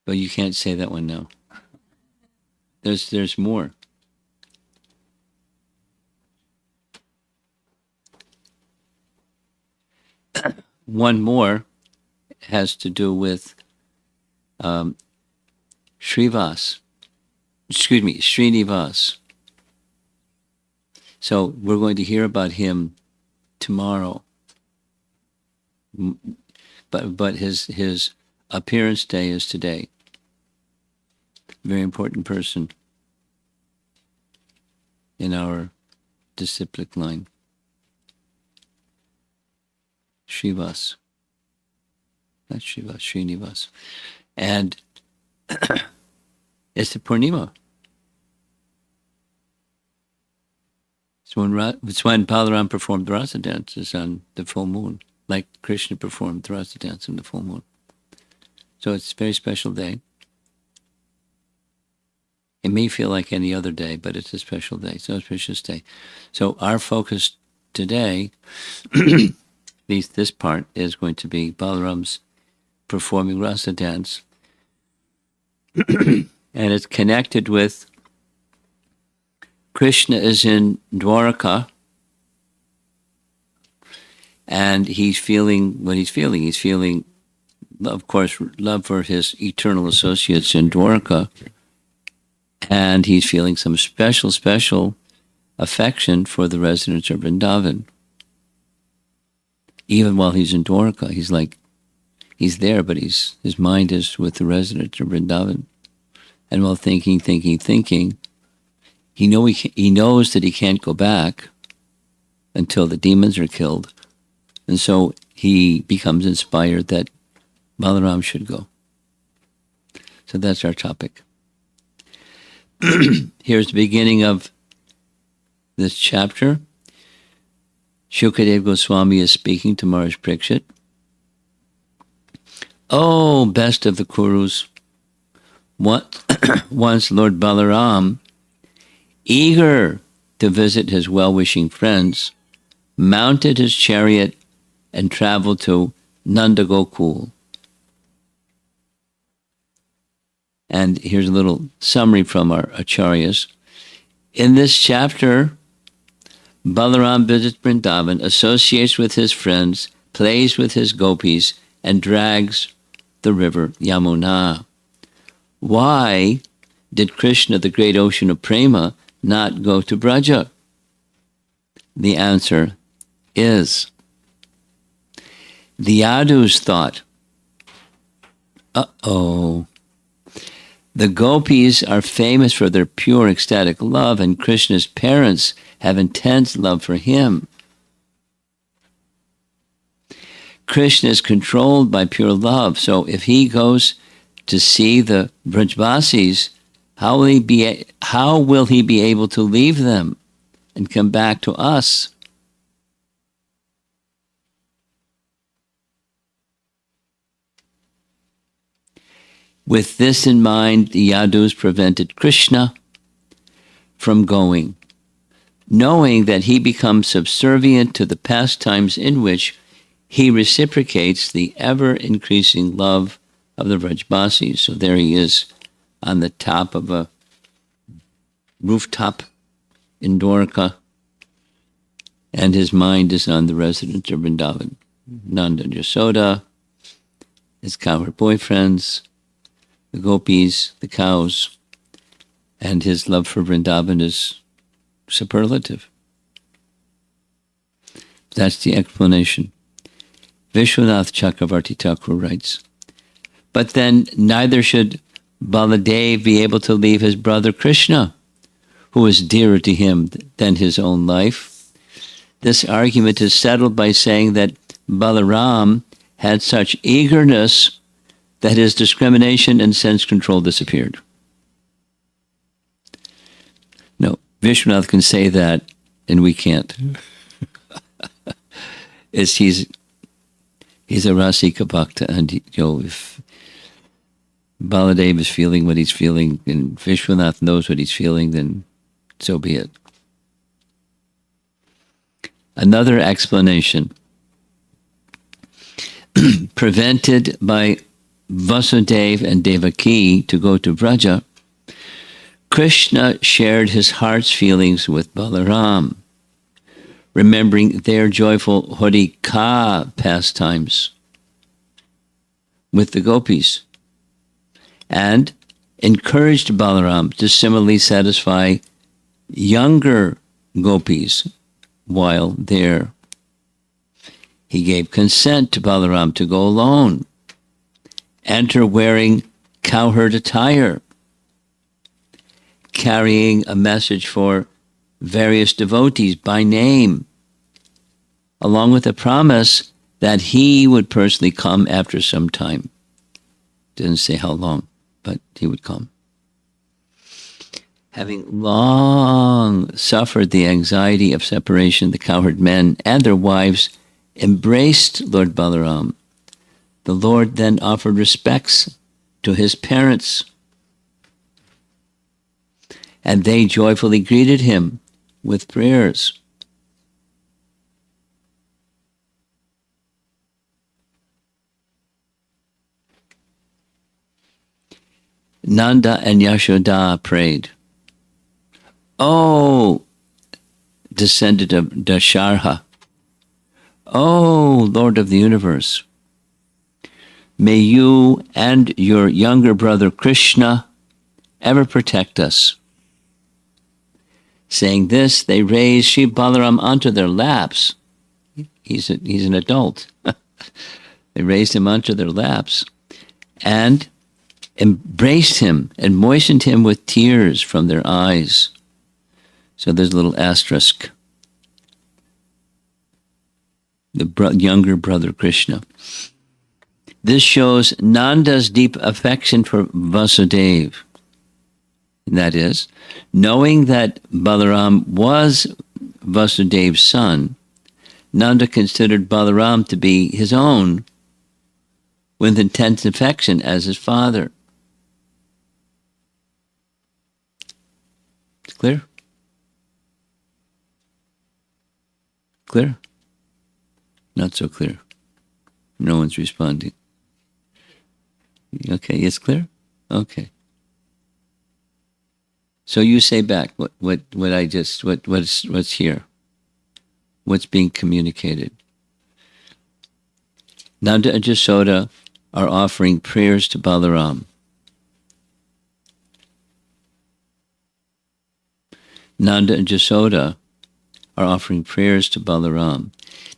But you can't say that one now. There's more. One more has to do with Srinivas. So we're going to hear about him tomorrow. But his appearance day is today. Very important person in our disciplic line. Srinivas. Not Srinivas, Srinivas. And it's the Purnima. It's when Balaram performed the rasa dances on the full moon, like Krishna performed the rasa dance on the full moon. So it's a very special day. It may feel like any other day, but it's a special day, so a precious day. So our focus today, at least this part, is going to be Balaram's performing rasa dance. And it's connected with Krishna is in Dwaraka, and he's feeling what he's feeling. He's feeling, of course, love for his eternal associates in Dwaraka, and he's feeling some special affection for the residents of Vrindavan. Even while he's in Dwaraka, he's there, but his mind is with the residents of Vrindavan. And while thinking, he knows that he can't go back until the demons are killed. And so he becomes inspired that Balaram should go. So that's our topic. Here's the beginning of this chapter. Shukadev Goswami is speaking to Maharaj Parikshit. Oh, best of the Kurus. Once Lord Balaram, eager to visit his well-wishing friends, mounted his chariot and traveled to Nanda Gokul. And here's a little summary from our acharyas. In this chapter, Balaram visits Vrindavan, associates with his friends, plays with his gopis, and drags the river Yamuna. Why did Krishna, the great ocean of prema, not go to Braja? The answer is the Yadus thought, the gopis are famous for their pure ecstatic love, and Krishna's parents have intense love for him. Krishna is controlled by pure love, so if he goes to see the Brajvasis, how will he be able to leave them and come back to us? With this in mind, the Yadus prevented Krishna from going, knowing that he becomes subservient to the pastimes in which he reciprocates the ever-increasing love of the Brajbasis. So there he is on the top of a rooftop in Dwarka, and his mind is on the residents of Vrindavan. Nanda and Yasoda, his cowherd boyfriends, the gopis, the cows, and his love for Vrindavan is superlative. That's the explanation. Vishwanath Chakravarti Thakur writes, but then neither should Baladev be able to leave his brother Krishna, who is dearer to him than his own life. This argument is settled by saying that Balaram had such eagerness that his discrimination and sense control disappeared. No, Vishwanath can say that, and we can't. He's a Rasika Bhakta, and if Baladev is feeling what he's feeling, and Vishwanath knows what he's feeling, then so be it. Another explanation. Prevented by Vasudeva and Devaki to go to Vraja, Krishna shared his heart's feelings with Balaram, remembering their joyful Hodika pastimes with the gopis, and encouraged Balaram to similarly satisfy younger gopis while there. He gave consent to Balaram to go alone, enter wearing cowherd attire, carrying a message for various devotees by name, along with a promise that he would personally come after some time. Didn't say how long, but he would come. Having long suffered the anxiety of separation, the cowherd men and their wives embraced Lord Balaram. The Lord then offered respects to his parents, and they joyfully greeted him with prayers. Nanda and Yashoda prayed, "O descendant of Dasharha, O Lord of the universe, may you and your younger brother Krishna ever protect us." Saying this, they raised Shri Balaram onto their laps. He's an adult. They raised him onto their laps and embraced him and moistened him with tears from their eyes. So there's a little asterisk. The younger brother Krishna. This shows Nanda's deep affection for Vasudeva. That is, knowing that Balaram was Vasudeva's son, Nanda considered Balaram to be his own with intense affection as his father. It's clear? Clear? Not so clear. No one's responding. Okay, it's clear? Okay. So you say back what's here, what's being communicated. Nanda and Jasoda are offering prayers to Balaram. Nanda and Jasoda are offering prayers to Balaram.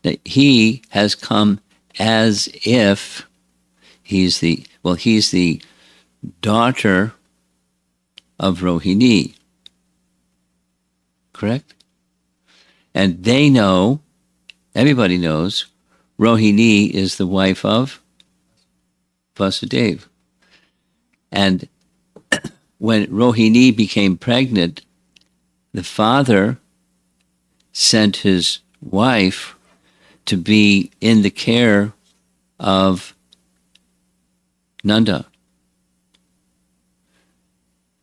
Now, he has come as if he's the daughter of Rohini, correct? And they know, everybody knows, Rohini is the wife of Vasudeva. And when Rohini became pregnant, the father sent his wife to be in the care of Nanda.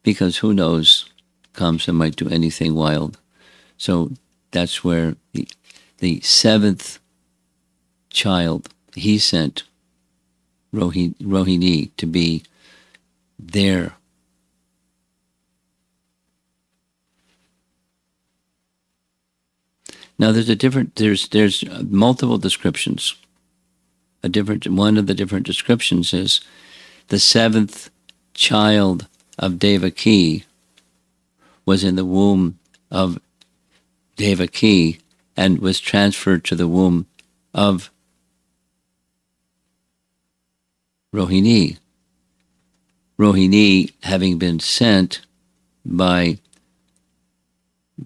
Because who knows, Kamsa might do anything wild. So that's where the seventh child, he sent Rohini to be there. Now there's multiple descriptions. One of the different descriptions is the seventh child of Devaki was in the womb of Devaki and was transferred to the womb of Rohini. Rohini having been sent by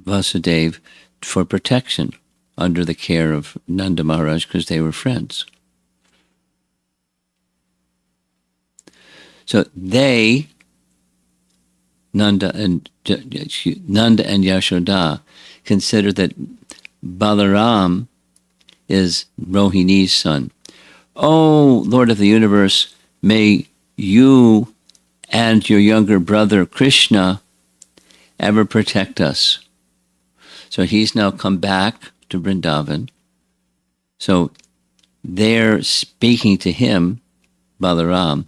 Vasudeva for protection under the care of Nanda Maharaj because they were friends. So they, Nanda and Yashoda, consider that Balaram is Rohini's son. Oh, Lord of the universe, may you and your younger brother Krishna ever protect us. So he's now come back to Vrindavan. So they're speaking to him, Balaram,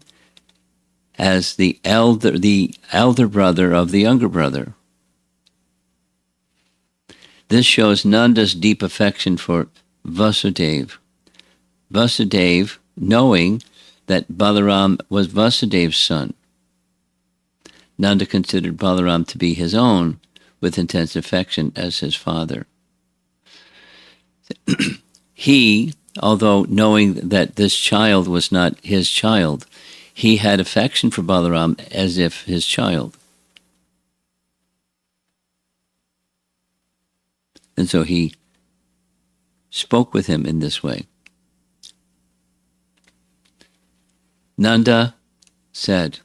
as the elder brother of the younger brother. This shows Nanda's deep affection for Vasudeva. Vasudeva, knowing that Balaram was Vasudev's son. Nanda considered Balaram to be his own, with intense affection as his father. He, although knowing that this child was not his child, he had affection for Balaram as if his child. And so he spoke with him in this way. Nanda said,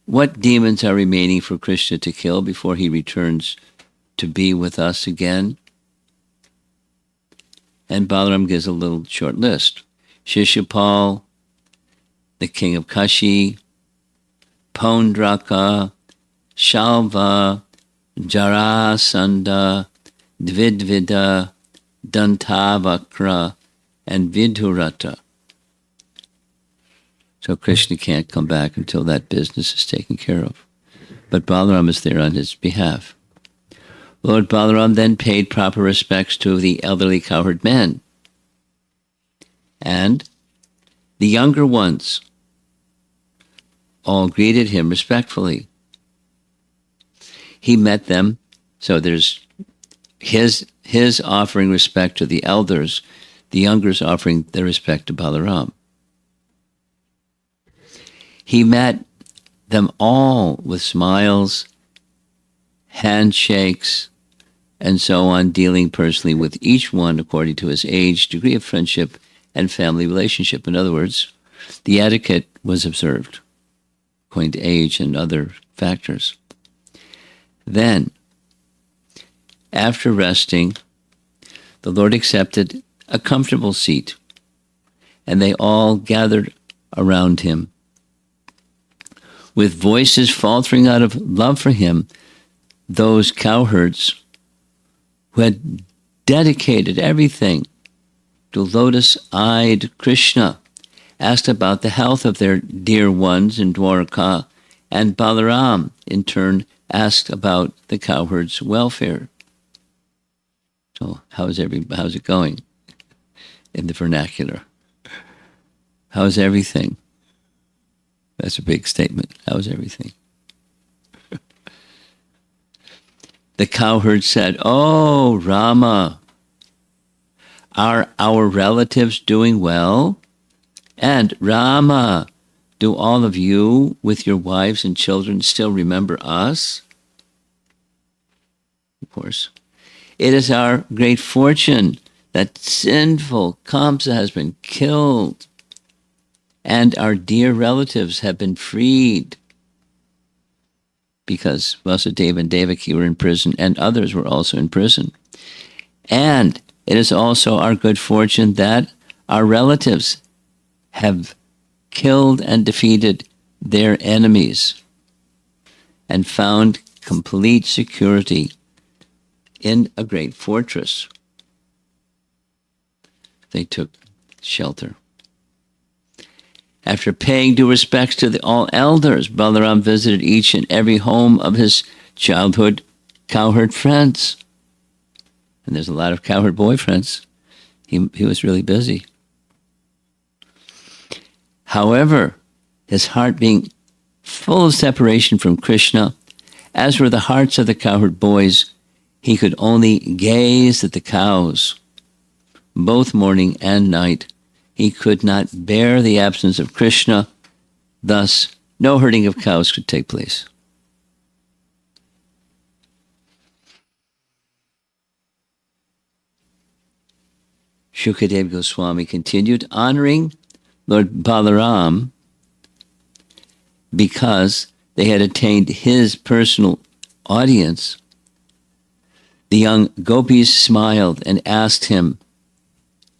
"What demons are remaining for Krishna to kill before he returns to be with us again?" And Balaram gives a little short list. Shishupal, the king of Kashi, Paundraka, Shalva, Jarasandha, Dvidvida, Dantavakra, and Vidurata. So Krishna can't come back until that business is taken care of. But Balaram is there on his behalf. Lord Balaram then paid proper respects to the elderly cowherd men. And the younger ones all greeted him respectfully. He met them, so there's his offering respect to the elders, the youngers offering their respect to Balaram. He met them all with smiles, handshakes, and so on, dealing personally with each one according to his age, degree of friendship, and family relationship. In other words, the etiquette was observed according to age and other factors. Then, after resting, the Lord accepted a comfortable seat, and they all gathered around him. With voices faltering out of love for him, those cowherds who had dedicated everything to lotus-eyed Krishna asked about the health of their dear ones in Dwarka, and Balaram, in turn, asked about the cowherds' welfare. So how's it going in the vernacular? How's everything? That's a big statement. How's everything? The cowherd said, "Oh, Rama, are our relatives doing well? And Rama, do all of you with your wives and children still remember us?" Of course. "It is our great fortune that sinful Kamsa has been killed and our dear relatives have been freed," because Vasudeva and Devaki were in prison and others were also in prison. "And it is also our good fortune that our relatives have killed and defeated their enemies and found complete security in a great fortress." They took shelter. After paying due respects to all elders, Balaram visited each and every home of his childhood cowherd friends. And there's a lot of cowherd boyfriends. He was really busy. However, his heart being full of separation from Krishna, as were the hearts of the cowherd boys, he could only gaze at the cows, both morning and night. He could not bear the absence of Krishna, thus no herding of cows could take place. Shukadev Goswami continued, honoring Lord Balaram because they had attained his personal audience. The young gopis smiled and asked him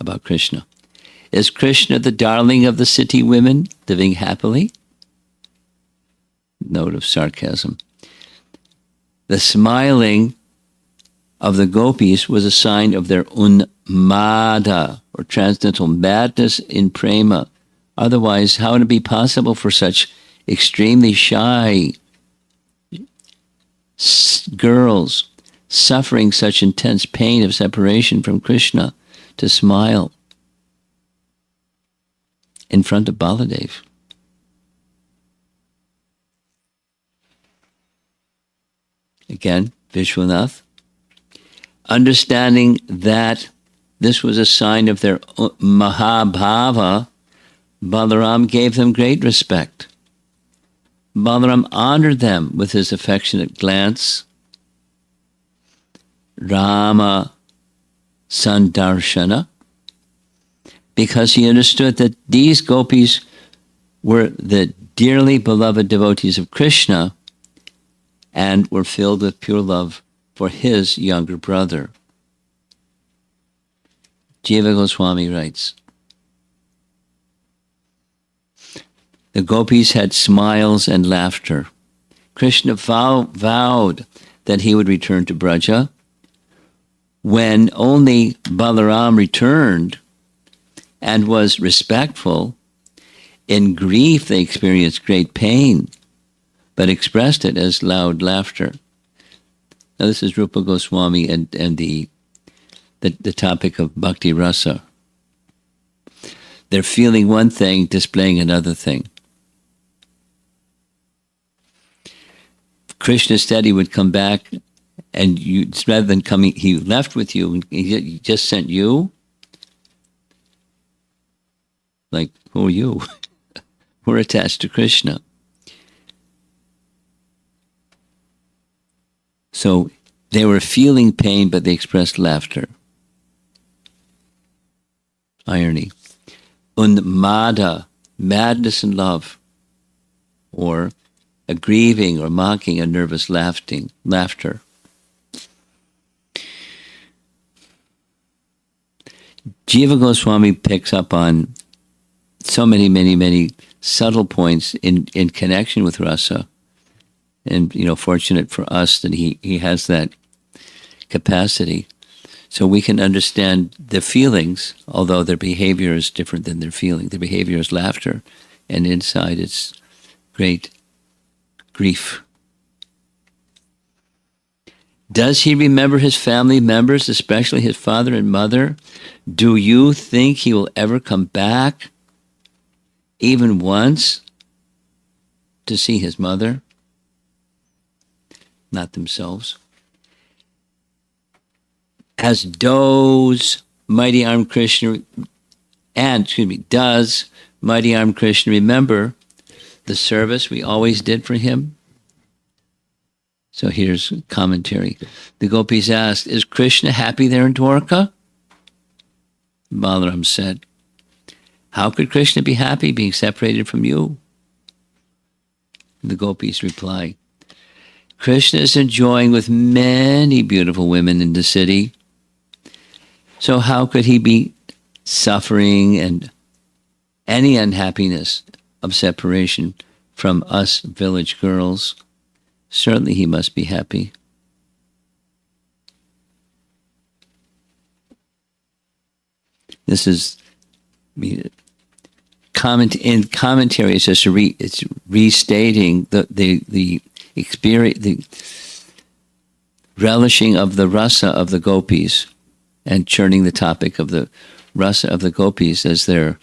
about Krishna. "Is Krishna the darling of the city women, living happily?" Note of sarcasm. The smiling of the gopis was a sign of their unmada, or transcendental madness in prema. Otherwise, how would it be possible for such extremely shy girls suffering such intense pain of separation from Krishna to smile in front of Baladev. Again, Vishwanath, understanding that this was a sign of their Mahabhava, Balaram gave them great respect. Balaram honored them with his affectionate glance, Rama Sandarshana, because he understood that these gopis were the dearly beloved devotees of Krishna and were filled with pure love for his younger brother. Jiva Goswami writes, the gopis had smiles and laughter. Krishna vowed that he would return to Braja. When only Balaram returned and was respectful, in grief they experienced great pain, but expressed it as loud laughter. Now this is Rupa Goswami and the topic of bhakti rasa. They're feeling one thing, displaying another thing. Krishna said he would come back, and you, rather than coming, he left with you, and he just sent you? Like, who are you? We're attached to Krishna. So they were feeling pain, but they expressed laughter. Irony. Unmada, madness and love, or a grieving or mocking, a nervous laughter. Jiva Goswami picks up on so many subtle points in connection with rasa. And, fortunate for us that he has that capacity. So we can understand their feelings, although their behavior is different than their feeling. Their behavior is laughter, and inside it's great grief. Does he remember his family members, especially his father and mother? Do you think he will ever come back, even once, to see his mother? Not themselves. Does mighty armed Krishna remember the service we always did for him? So here's commentary. The gopis asked, is Krishna happy there in Dwarka? Balaram said, how could Krishna be happy being separated from you? The gopis reply, Krishna is enjoying with many beautiful women in the city. So how could he be suffering and any unhappiness of separation from us village girls? Certainly he must be happy. This is commentary. It's just it's restating the experience, the relishing of the rasa of the gopis, and churning the topic of the rasa of the gopis as they're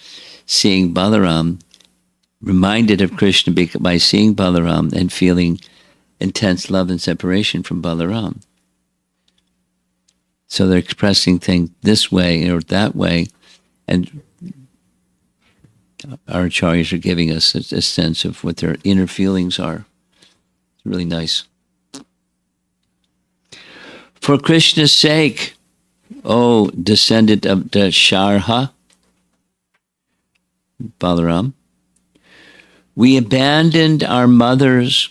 seeing Balaram, reminded of Krishna by seeing Balaram and feeling intense love and separation from Balaram. So they're expressing things this way or that way, and our acharyas are giving us a sense of what their inner feelings are. It's really nice. For Krishna's sake, O descendant of the Sharha, Balaram, we abandoned our mothers,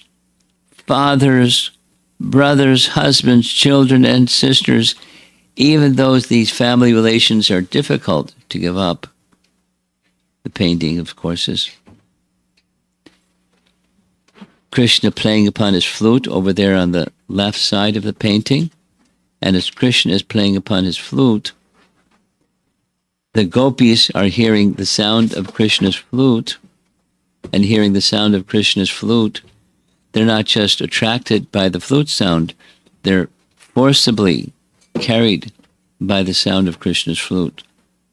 fathers, brothers, husbands, children, and sisters, even though these family relations are difficult to give up. The painting, of course, is Krishna playing upon his flute over there on the left side of the painting. And as Krishna is playing upon his flute, the gopis are hearing the sound of Krishna's flute, and hearing the sound of Krishna's flute, they're not just attracted by the flute sound, they're forcibly carried by the sound of Krishna's flute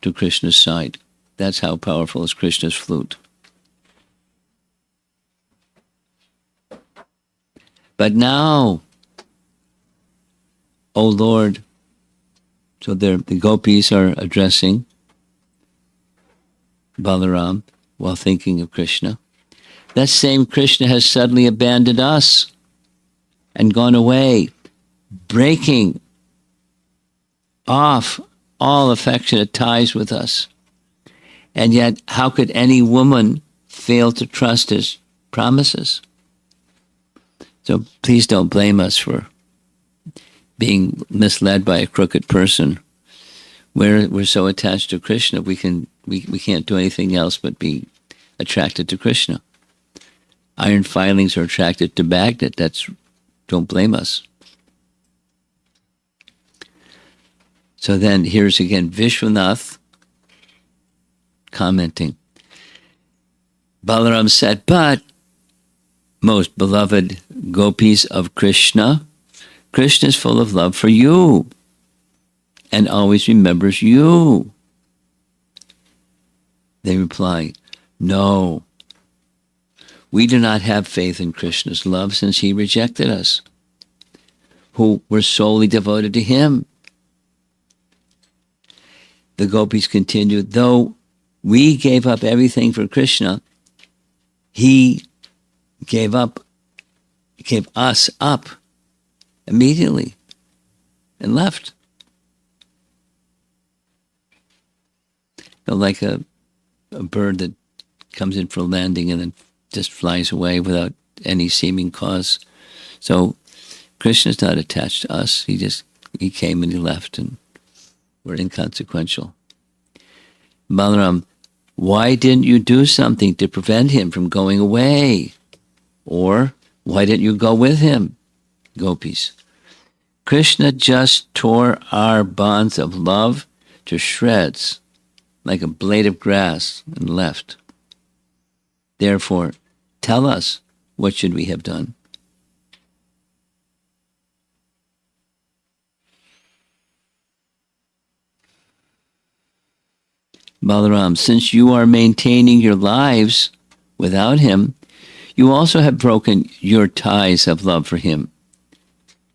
to Krishna's side. That's how powerful is Krishna's flute. But now, O Lord, so the gopis are addressing Balaram while thinking of Krishna. That same Krishna has suddenly abandoned us and gone away, breaking off all affectionate ties with us. And yet, how could any woman fail to trust his promises? So please don't blame us for being misled by a crooked person. We're so attached to Krishna, we can't do anything else but be attracted to Krishna. Iron filings are attracted to magnet. Don't blame us. So then here's again Vishwanath commenting. Balaram said, but most beloved gopis of Krishna, Krishna is full of love for you and always remembers you. They reply, no, we do not have faith in Krishna's love since he rejected us, who were solely devoted to him. The gopis continued, though we gave up everything for Krishna, he gave us up immediately and left. Like a bird that comes in for a landing and then just flies away without any seeming cause. So Krishna's not attached to us. He came and he left, and we're inconsequential. Balaram, why didn't you do something to prevent him from going away? Or why didn't you go with him? Gopis. Krishna just tore our bonds of love to shreds like a blade of grass and left. Therefore, tell us, what should we have done? Balaram, since you are maintaining your lives without him, you also have broken your ties of love for him.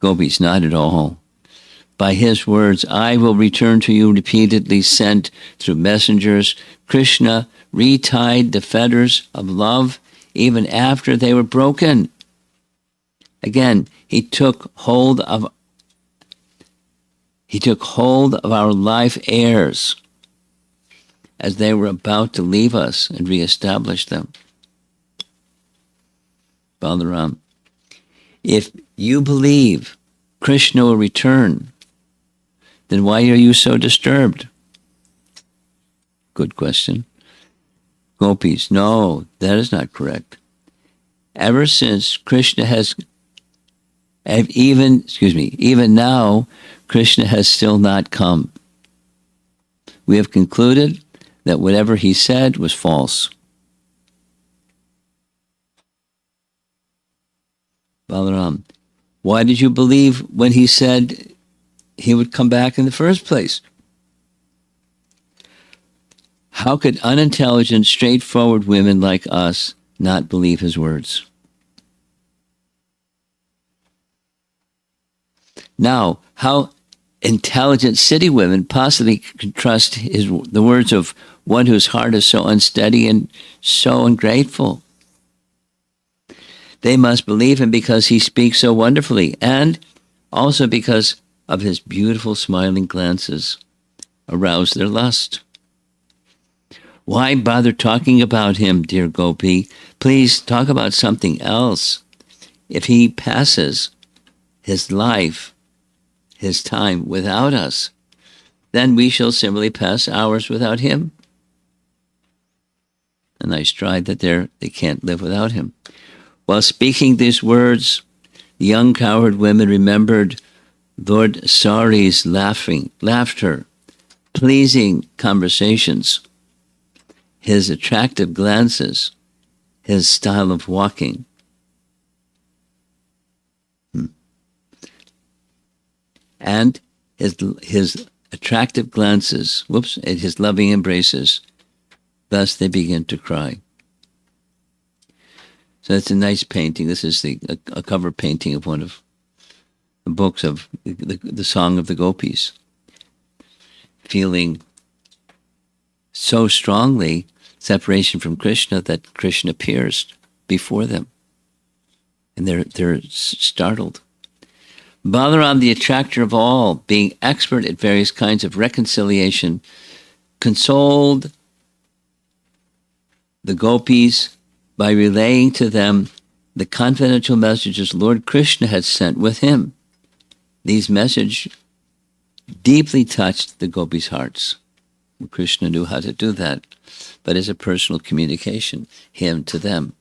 Gopis, not at all. By his words, I will return to you repeatedly sent through messengers. Krishna retied the fetters of love even after they were broken. Again, he took hold of our life heirs as they were about to leave us and reestablish them. Balaram, if you believe Krishna will return, then why are you so disturbed? Good question. Gopis, no, that is not correct. Ever since Krishna has, even now, Krishna has still not come. We have concluded that whatever he said was false. Balaram, why did you believe when he said he would come back in the first place? How could unintelligent, straightforward women like us not believe his words? Now, how intelligent city women possibly can trust the words of one whose heart is so unsteady and so ungrateful? They must believe him because he speaks so wonderfully, and also because of his beautiful smiling glances arouse their lust. Why bother talking about him, dear Gopi? Please talk about something else. If he passes his life, his time without us, then we shall similarly pass ours without him. A nice stride that they can't live without him. While speaking these words, the young cowherd women remembered Lord Sari's laughter, pleasing conversations, his attractive glances, his style of walking. And his attractive glances, and his loving embraces. Thus they begin to cry. So it's a nice painting. This is a cover painting of one of the books of the Song of the Gopis. Feeling so strongly separation from Krishna that Krishna appears before them. And they're startled. Balaram, the attractor of all, being expert at various kinds of reconciliation, consoled the gopis by relaying to them the confidential messages Lord Krishna had sent with him. These messages deeply touched the gopis' hearts. Krishna knew how to do that, but as a personal communication, him to them.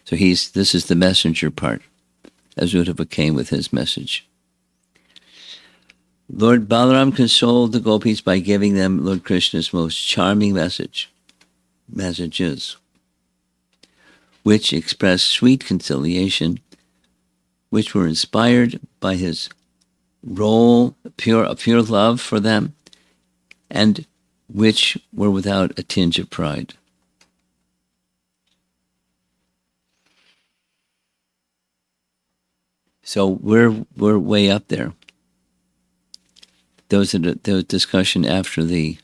So this is the messenger part, as Uddhava came with his message. Lord Balaram consoled the gopis by giving them Lord Krishna's most charming messages, which expressed sweet conciliation, which were inspired by his role, pure love for them, and which were without a tinge of pride. So we're way up there. There was discussion after the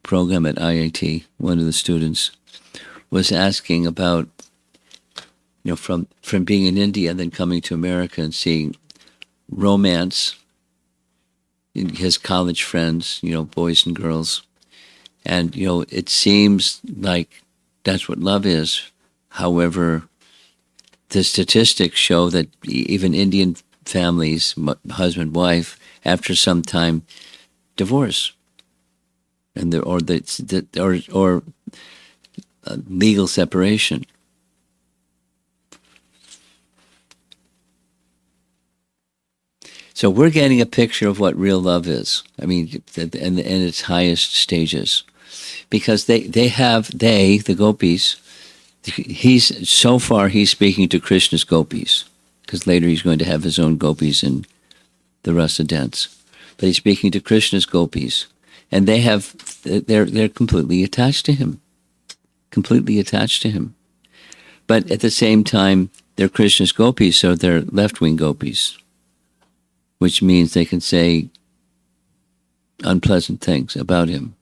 program at IIT. One of the students was asking about, from being in India and then coming to America and seeing romance in his college friends, boys and girls. And, it seems like that's what love is. However, the statistics show that even Indian families, husband, wife, after some time, divorce, and legal separation. So we're getting a picture of what real love is. I mean, and its highest stages, because the gopis. He's speaking to Krishna's gopis, because later he's going to have his own gopis in the rasa dance. But he's speaking to Krishna's gopis, and they're completely attached to him. Completely attached to him. But at the same time, they're Krishna's gopis, so they're left-wing gopis, which means they can say unpleasant things about him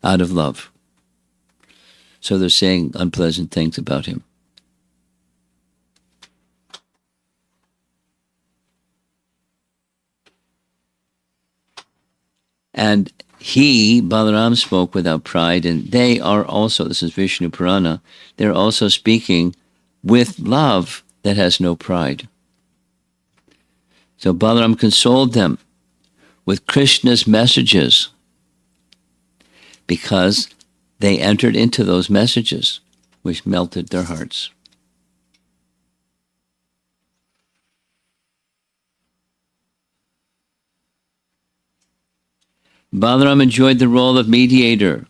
out of love. So they're saying unpleasant things about him. And Balaram, spoke without pride, and they are also, this is Vishnu Purana, they're also speaking with love that has no pride. So Balaram consoled them with Krishna's messages because they entered into those messages, which melted their hearts. Balaram enjoyed the role of mediator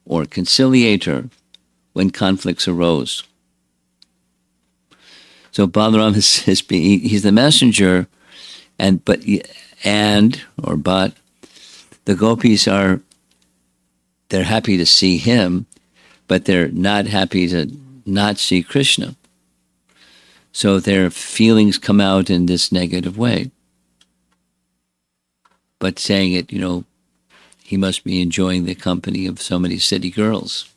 or conciliator when conflicts arose. So Balaram he's the messenger, but the gopis they're happy to see him, but they're not happy to not see Krishna. So their feelings come out in this negative way. But saying it, he must be enjoying the company of so many city girls.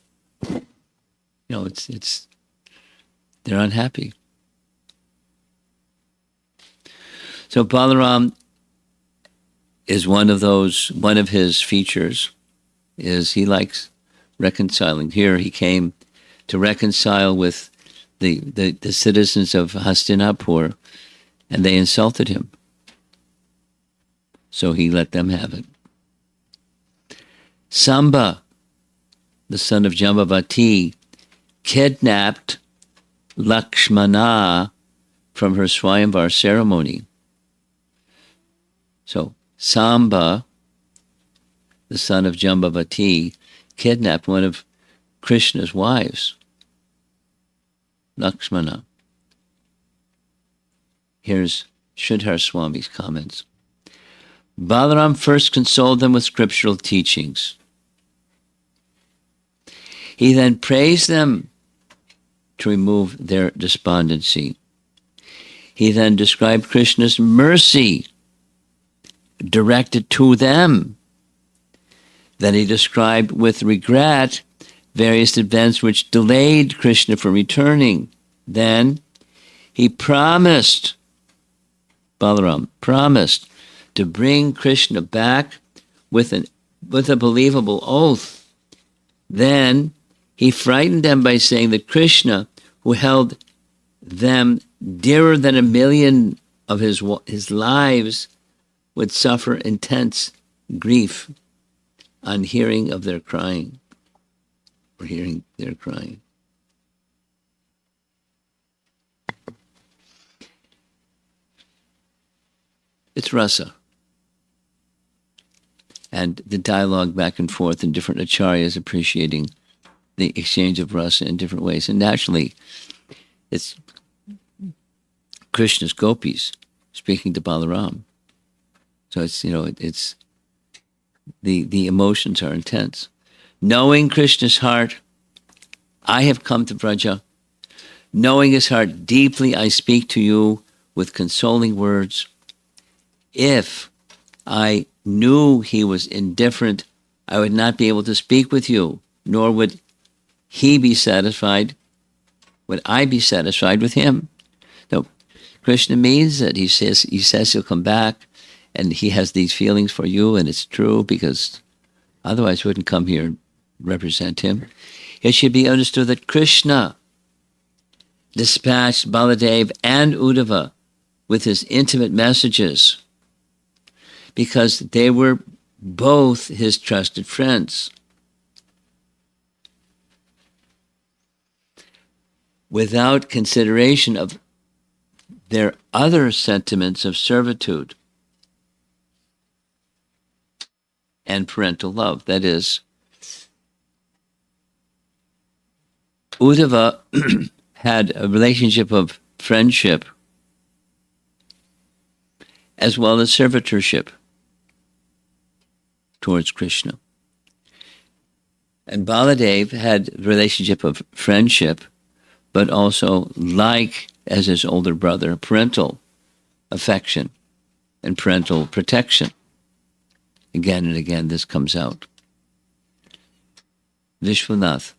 It's they're unhappy. So Balaram is one of his features is he likes reconciling. Here he came to reconcile with the citizens of Hastinapur, and they insulted him. So he let them have it. Samba, the son of Jambavati, kidnapped Lakshmana from her Swayamvar ceremony. So Samba, the son of Jambavati, kidnapped one of Krishna's wives, Lakshmana. Here's Sridhar Swami's comments. Balaram first consoled them with scriptural teachings. He then praised them to remove their despondency. He then described Krishna's mercy directed to them. Then he described with regret various events which delayed Krishna from returning. Then he promised, Balaram promised, to bring Krishna back with a believable oath. Then he frightened them by saying that Krishna, who held them dearer than 1,000,000 of his lives, would suffer intense grief on hearing of their crying, or hearing their crying. It's rasa. And the dialogue back and forth in different acharyas appreciating the exchange of rasa in different ways. And naturally, it's Krishna's gopis speaking to Balaram. So it's, it's the emotions are intense. Knowing Krishna's heart, I have come to Vraja. Knowing his heart deeply, I speak to you with consoling words. If I knew he was indifferent, I would not be able to speak with you, nor would he be satisfied. Would I be satisfied with him? No, Krishna means that he says he'll come back, and he has these feelings for you, and it's true, because otherwise he wouldn't come here and represent him. It should be understood that Krishna dispatched Baladev and Uddhava with his intimate messages because they were both his trusted friends. Without consideration of their other sentiments of servitude and parental love. That is, Uddhava had a relationship of friendship as well as servitorship towards Krishna. And Baladev had a relationship of friendship, but also, like as his older brother, parental affection and parental protection. Again and again, this comes out. Vishwanath,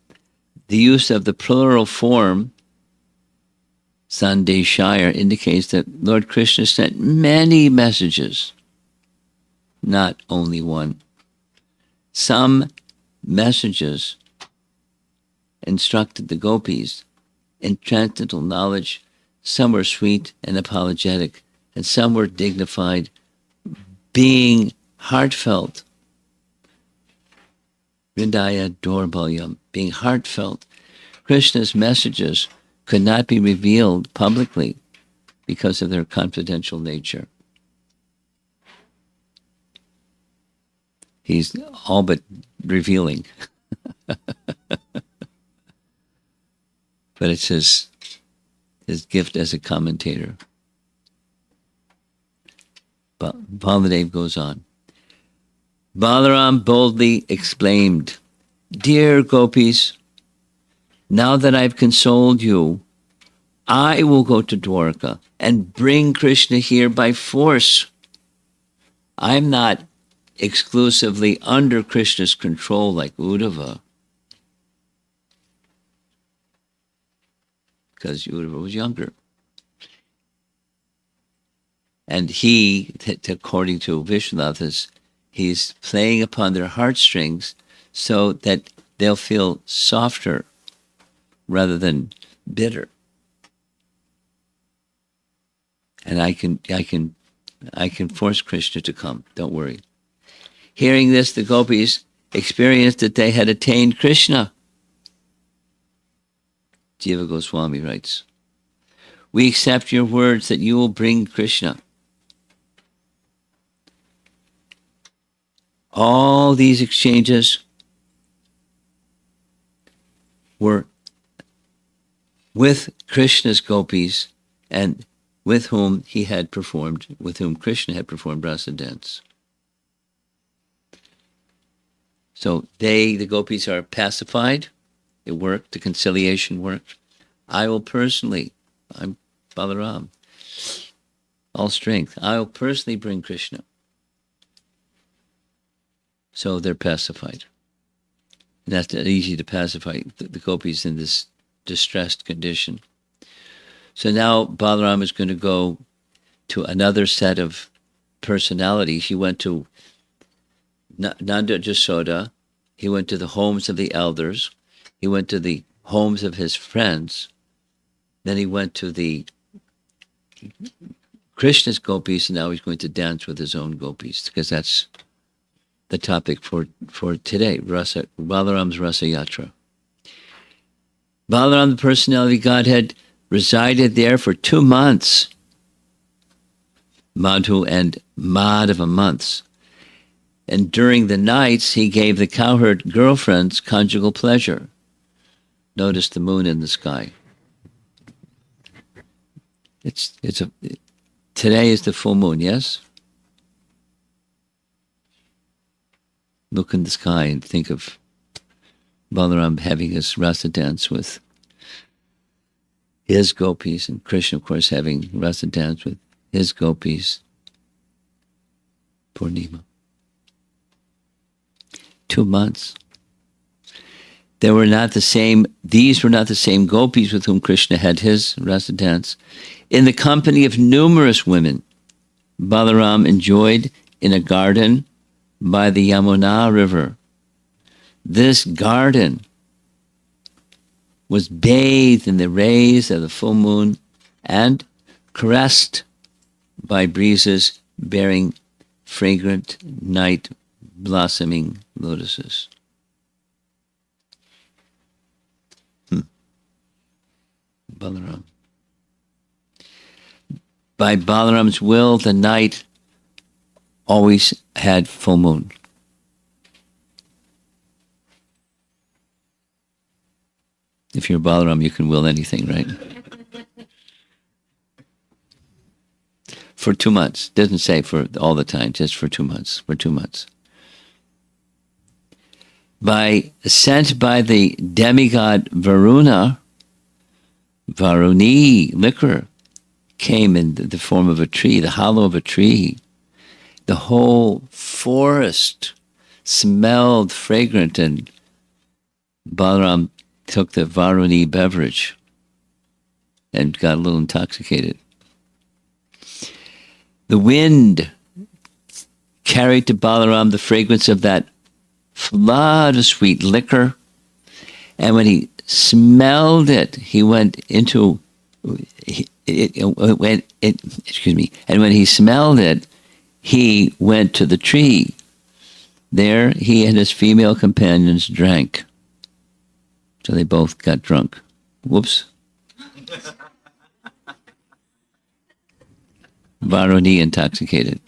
the use of the plural form, Sandeshaya, indicates that Lord Krishna sent many messages, not only one. Some messages instructed the gopis in transcendental knowledge. Some were sweet and apologetic, and some were dignified, being heartfelt. Hridaya Dorbalyam, being heartfelt. Krishna's messages could not be revealed publicly because of their confidential nature. He's all but revealing. But it's his gift as a commentator. But Baladev goes on. Balaram boldly exclaimed, "Dear gopis, now that I've consoled you, I will go to Dwarka and bring Krishna here by force. I'm not exclusively under Krishna's control like Uddhava, because Uddhava was younger. And he, according to Vishwanath, he's playing upon their heartstrings so that they'll feel softer rather than bitter. And I can force Krishna to come. Don't worry." Hearing this, the gopis experienced that they had attained Krishna. Jiva Goswami writes, "We accept your words that you will bring Krishna." All these exchanges were with Krishna's gopis and with whom Krishna had performed rasa dance. So the gopis are pacified. It worked. The conciliation worked. I'm Balaram, all strength. I will personally bring Krishna. So they're pacified. And that's not easy to pacify the gopis in this distressed condition. So now Balaram is going to go to another set of personalities. He went to Nanda Jasoda. He went to the homes of the elders. He went to the homes of his friends. Then he went to the Krishna's gopis, and now he's going to dance with his own gopis, because that's the topic for today, Balaram's Rasayatra. Balaram, the personality Godhead, resided there for 2 months. Madhu and Madhava months. And during the nights, he gave the cowherd girlfriends conjugal pleasure. Notice the moon in the sky. Today is the full moon, yes? Look in the sky and think of Balaram having his rasa dance with his gopis, and Krishna, of course, having rasa dance with his gopis. Purnima. 2 months. These were not the same gopis with whom Krishna had his rasa dance. In the company of numerous women, Balaram enjoyed in a garden by the Yamuna River. This garden was bathed in the rays of the full moon and caressed by breezes bearing fragrant night blossoming lotuses. Balaram. By Balaram's will, the night always had full moon. If you're Balaram, you can will anything, right? For 2 months. Doesn't say for all the time, just for 2 months. For 2 months. Sent by the demigod Varuna, Varuni liquor came in the form of a tree, the hollow of a tree. The whole forest smelled fragrant, and Balaram took the Varuni beverage and got a little intoxicated. The wind carried to Balaram the fragrance of that flood of sweet liquor, and when he smelled it, he went into and when he smelled it, he went to the tree. There he and his female companions drank. So they both got drunk. Whoops. Varuni intoxicated.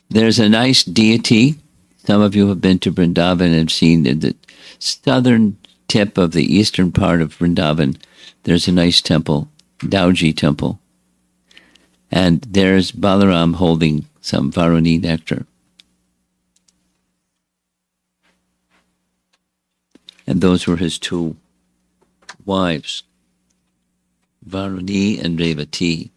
There's a nice deity. Some of you have been to Vrindavan and have seen the southern tip of the eastern part of Vrindavan. There's a nice temple, Dauji temple. And there's Balaram holding some Varuni nectar. And those were his 2 wives, Varuni and Revati.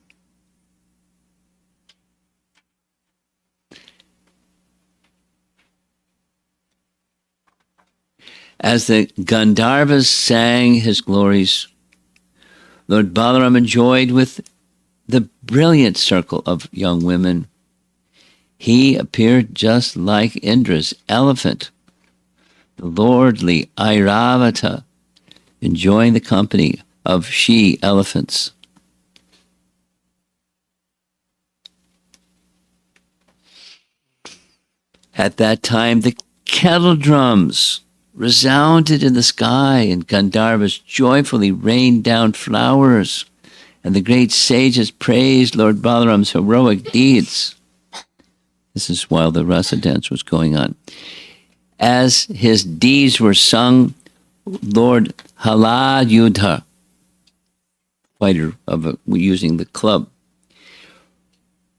As the Gandharvas sang his glories, Lord Balaram enjoyed with the brilliant circle of young women. He appeared just like Indra's elephant, the lordly Airavata, enjoying the company of she-elephants. At that time, the kettle drums resounded in the sky, and Gandharvas joyfully rained down flowers, and the great sages praised Lord Balaram's heroic deeds. This is while the rasa dance was going on. As his deeds were sung, Lord Halayudha, fighter using the club,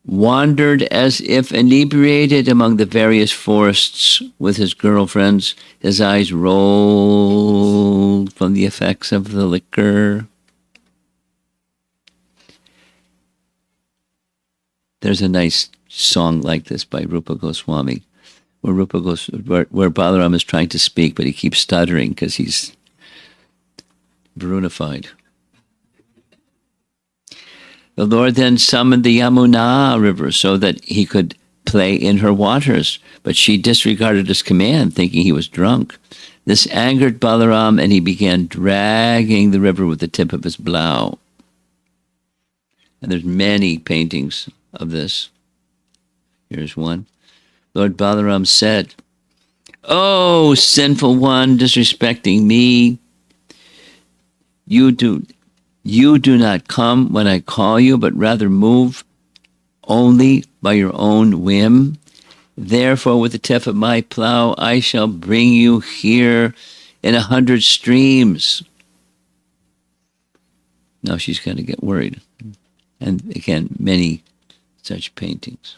wandered as if inebriated among the various forests with his girlfriends. His eyes rolled from the effects of the liquor. There's a nice song like this by Rupa Goswami, where where Balaram is trying to speak, but he keeps stuttering because he's brunified. The Lord then summoned the Yamuna river so that he could play in her waters, but she disregarded his command, thinking he was drunk. This angered Balaram, and he began dragging the river with the tip of his plow. And there's many paintings of this. Here's one. Lord Balaram said, "Oh, sinful one, disrespecting me, you do not come when I call you, but rather move only by your own whim. Therefore, with the tip of my plow, I shall bring you here in 100 streams." Now she's going to get worried. And again, many such paintings.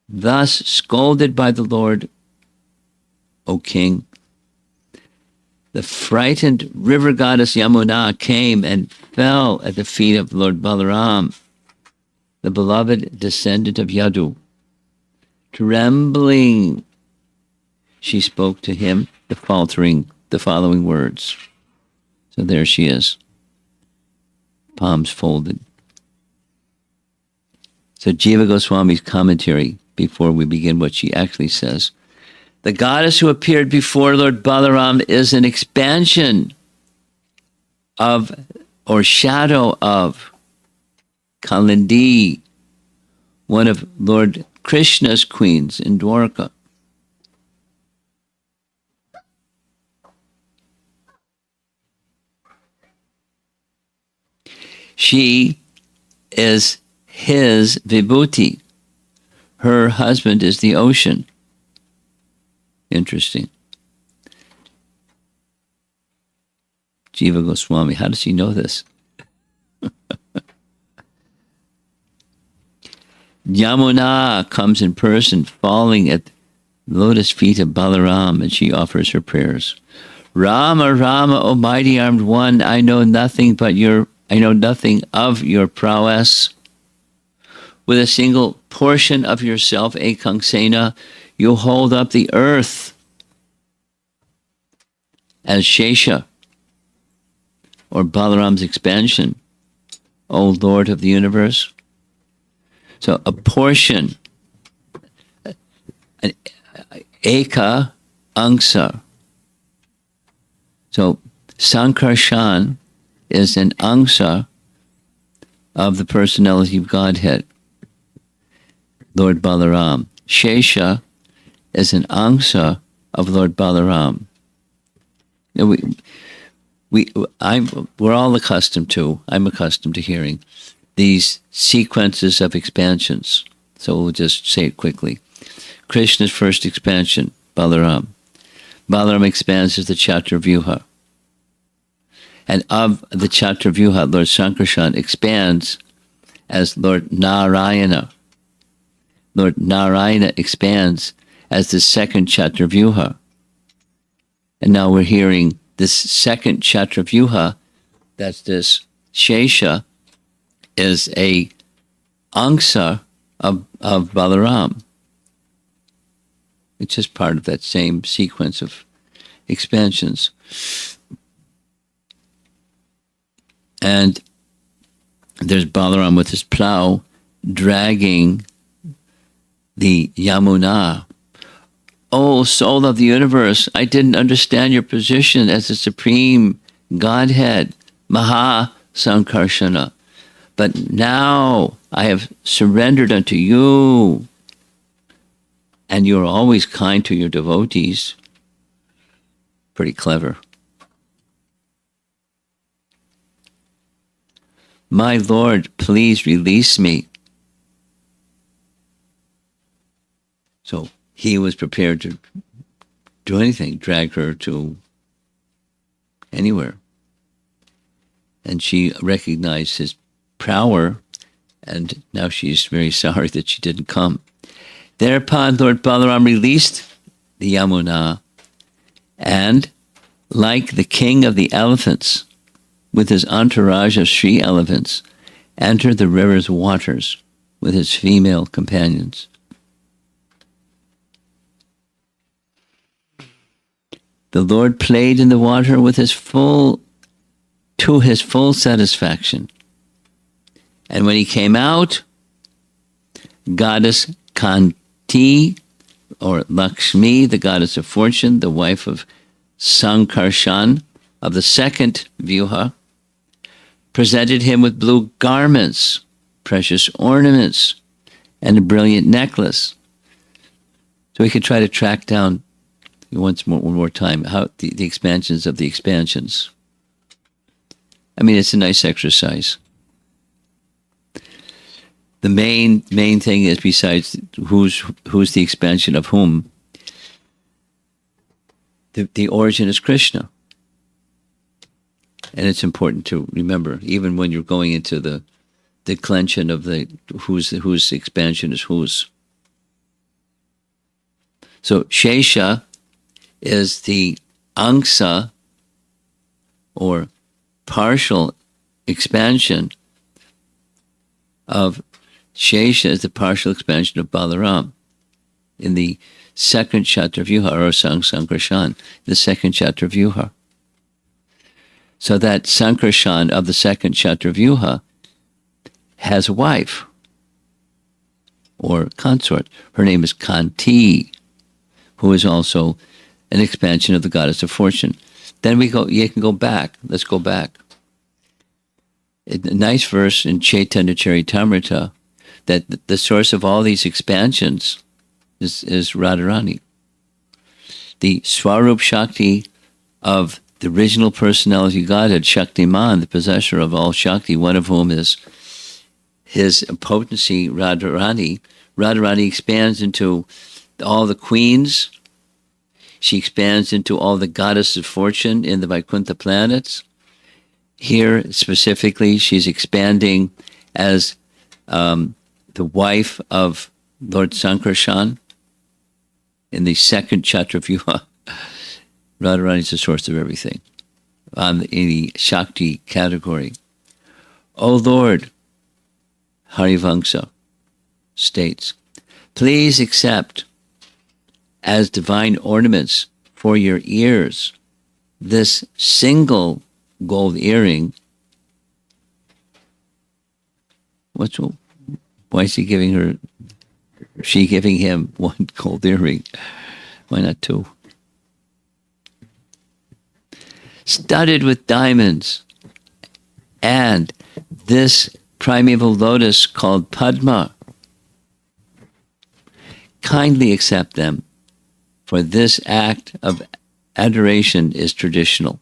Thus, scolded by the Lord, O king, the frightened river goddess Yamuna came and fell at the feet of Lord Balaram, the beloved descendant of Yadu. Trembling, she spoke to him the following words. So there she is, palms folded. So Jiva Goswami's commentary, before we begin what she actually says, the goddess who appeared before Lord Balaram is an expansion of, or shadow of, Kalindi, one of Lord Krishna's queens in Dwarka. She is his vibhuti. Her husband is the ocean. Interesting. Jiva Goswami, how does he know this? Yamuna comes in person, falling at the lotus feet of Balaram, and she offers her prayers. Rama, Rama, O mighty armed one, I know nothing of your prowess. With a single portion of yourself, Ekangsena, you hold up the earth as Shesha, or Balaram's expansion, O Lord of the universe. So a portion, an Eka Angsa. So Sankarshan is an Angsa of the personality of Godhead, Lord Balaram. Shesha is an Angsa of Lord Balaram. I'm accustomed to hearing these sequences of expansions. So we'll just say it quickly. Krishna's first expansion, Balaram. Balaram expands as the Chaturvyuha. And of the Chaturvyuha, Lord Sankarshan expands as Lord Narayana. Lord Narayana expands as the second Chaturvyuha. And now we're hearing this second Chaturvyuha, that's this Shesha, is a Angsa of Balaram. It's just part of that same sequence of expansions. And there's Balaram with his plow dragging the Yamuna. Oh, soul of the universe, I didn't understand your position as the supreme Godhead, Maha Sankarshana. But now I have surrendered unto you, and you're always kind to your devotees. Pretty clever. My Lord, please release me. So he was prepared to do anything, drag her to anywhere. And she recognized his power, and now she's very sorry that she didn't come. Thereupon Lord Balaram released the Yamuna, and like the king of the elephants, with his entourage of she elephants, entered the river's waters with his female companions. The Lord played in the water with to his full satisfaction. And when he came out, goddess Kanti, or Lakshmi, the goddess of fortune, the wife of Sankarshan of the second Vyuha, presented him with blue garments, precious ornaments, and a brilliant necklace. So we could try to track down one more time how the expansions of the expansions. I mean, it's a nice exercise. The main thing is, besides who's the expansion of whom, the origin is Krishna. And it's important to remember, even when you're going into the declension of the whose expansion is whose. So Shesha is the angsa, or partial expansion of Shesha, is the partial expansion of Balaram in the second chapter of Vyuha, or Sankarshan, the second chapter of Vyuha. So that Sankarshan of the second chapter of Vyuha has a wife or consort. Her name is Kanti, who is also an expansion of the goddess of fortune. Then you can go back. Let's go back. A nice verse in Chaitanya Charitamrita that the source of all these expansions is Radharani. The Swarup Shakti of the original personality Godhead, Shaktiman, the possessor of all Shakti, one of whom is his potency, Radharani. Radharani expands into all the queens. She expands into all the goddesses of fortune in the Vaikuntha planets. Here, specifically, she's expanding as the wife of Lord Sankarshan in the second chapter of Vyuha. Radharani is the source of everything in the Shakti category. O Lord, Harivamsa states, please accept as divine ornaments for your ears this single gold earring. Why is she giving him one gold earring? Why not two? Studded with diamonds, and this primeval lotus called Padma. Kindly accept them, for this act of adoration is traditional.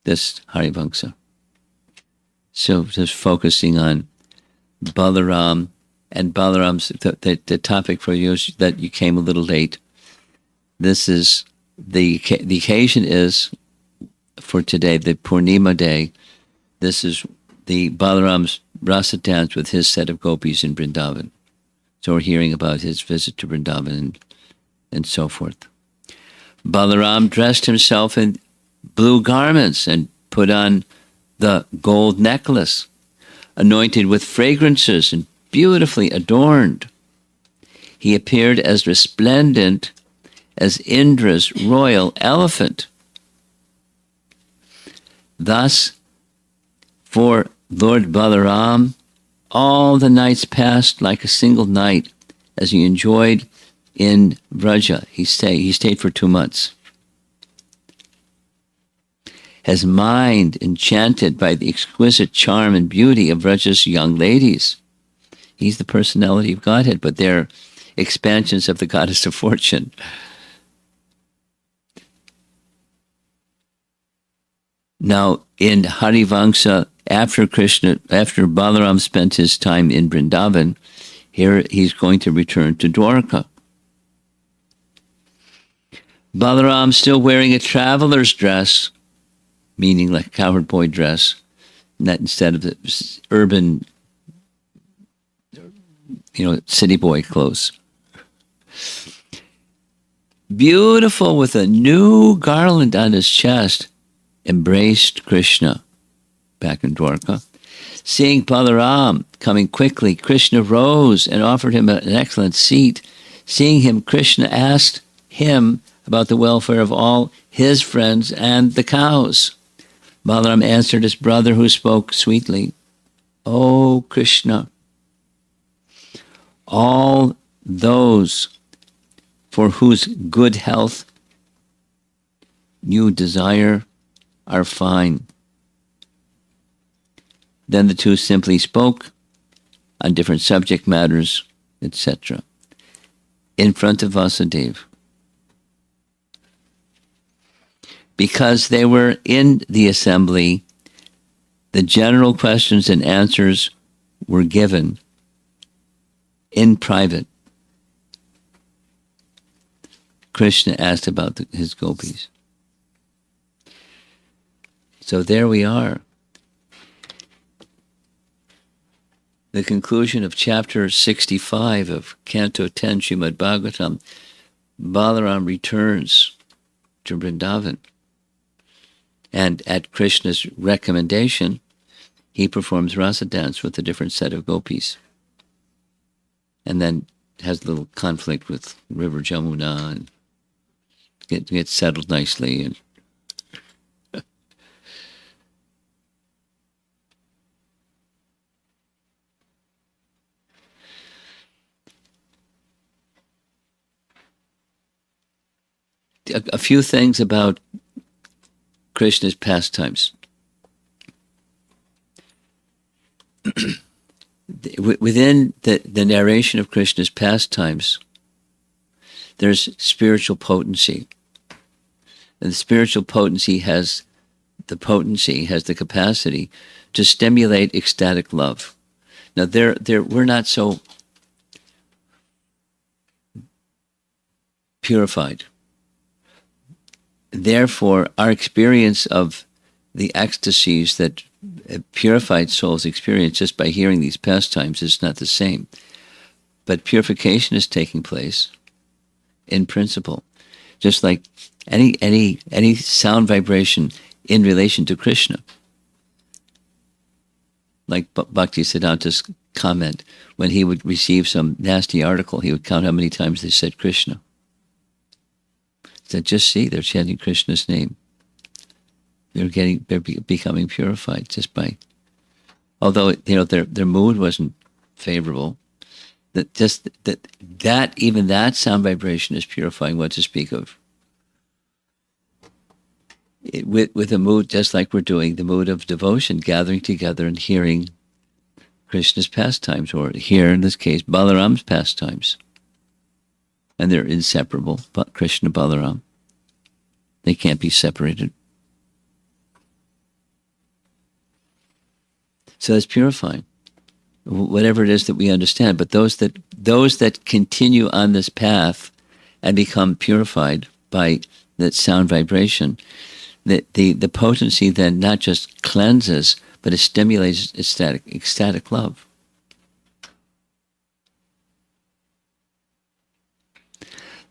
This Harivamsa. So just focusing on Balaram, and Balaram's, the topic for you is that you came a little late. This is, the occasion is, for today, the Purnima day. This is the Balaram's rasa dance with his set of gopis in Vrindavan. So we're hearing about his visit to Vrindavan and so forth. Balaram dressed himself in blue garments and put on the gold necklace, anointed with fragrances and beautifully adorned. He appeared as resplendent as Indra's royal elephant. Thus, for Lord Balaram, all the nights passed like a single night as he enjoyed in Vraja. He stayed for 2 months. His mind enchanted by the exquisite charm and beauty of Vraja's young ladies. He's the personality of Godhead, but they're expansions of the goddess of fortune. Now, in Harivamsa, after Balaram spent his time in Vrindavan, here he's going to return to Dwarka. Balaram, still wearing a traveler's dress, meaning like a cowherd boy dress, not instead of the urban, city boy clothes. Beautiful, with a new garland on his chest, embraced Krishna back in Dwarka. Seeing Balaram coming quickly, Krishna rose and offered him an excellent seat. Seeing him, Krishna asked him about the welfare of all his friends and the cows. Balaram answered his brother, who spoke sweetly, "O Krishna, all those for whose good health you desire are fine." Then the two simply spoke on different subject matters, etc., in front of Vasudeva. Because they were in the assembly, the general questions and answers were given in private. Krishna asked about his gopis. So there we are. The conclusion of chapter 65 of Canto 10, Srimad Bhagavatam. Balaram returns to Vrindavan. And at Krishna's recommendation, he performs rasa dance with a different set of gopis. And then has a little conflict with River Jamuna and gets settled nicely. And a few things about Krishna's pastimes. Within the narration of Krishna's pastimes, there's spiritual potency. And the spiritual potency has the capacity to stimulate ecstatic love. Now, we're not so purified. Therefore, our experience of the ecstasies that purified souls experience just by hearing these pastimes is not the same. But purification is taking place in principle, just like any sound vibration in relation to Krishna. Like Bhakti Siddhanta's comment, when he would receive some nasty article, he would count how many times they said Krishna. That just see, they're chanting Krishna's name. They're becoming purified just by, although their mood wasn't favorable. Even that sound vibration is purifying. What to speak of with a mood just like we're doing, the mood of devotion, gathering together and hearing Krishna's pastimes, or here in this case Balaram's pastimes. And they're inseparable, but Krishna, Balaram. They can't be separated. So that's purifying. Whatever it is that we understand. But those that continue on this path and become purified by that sound vibration, the potency then not just cleanses, but it stimulates ecstatic love.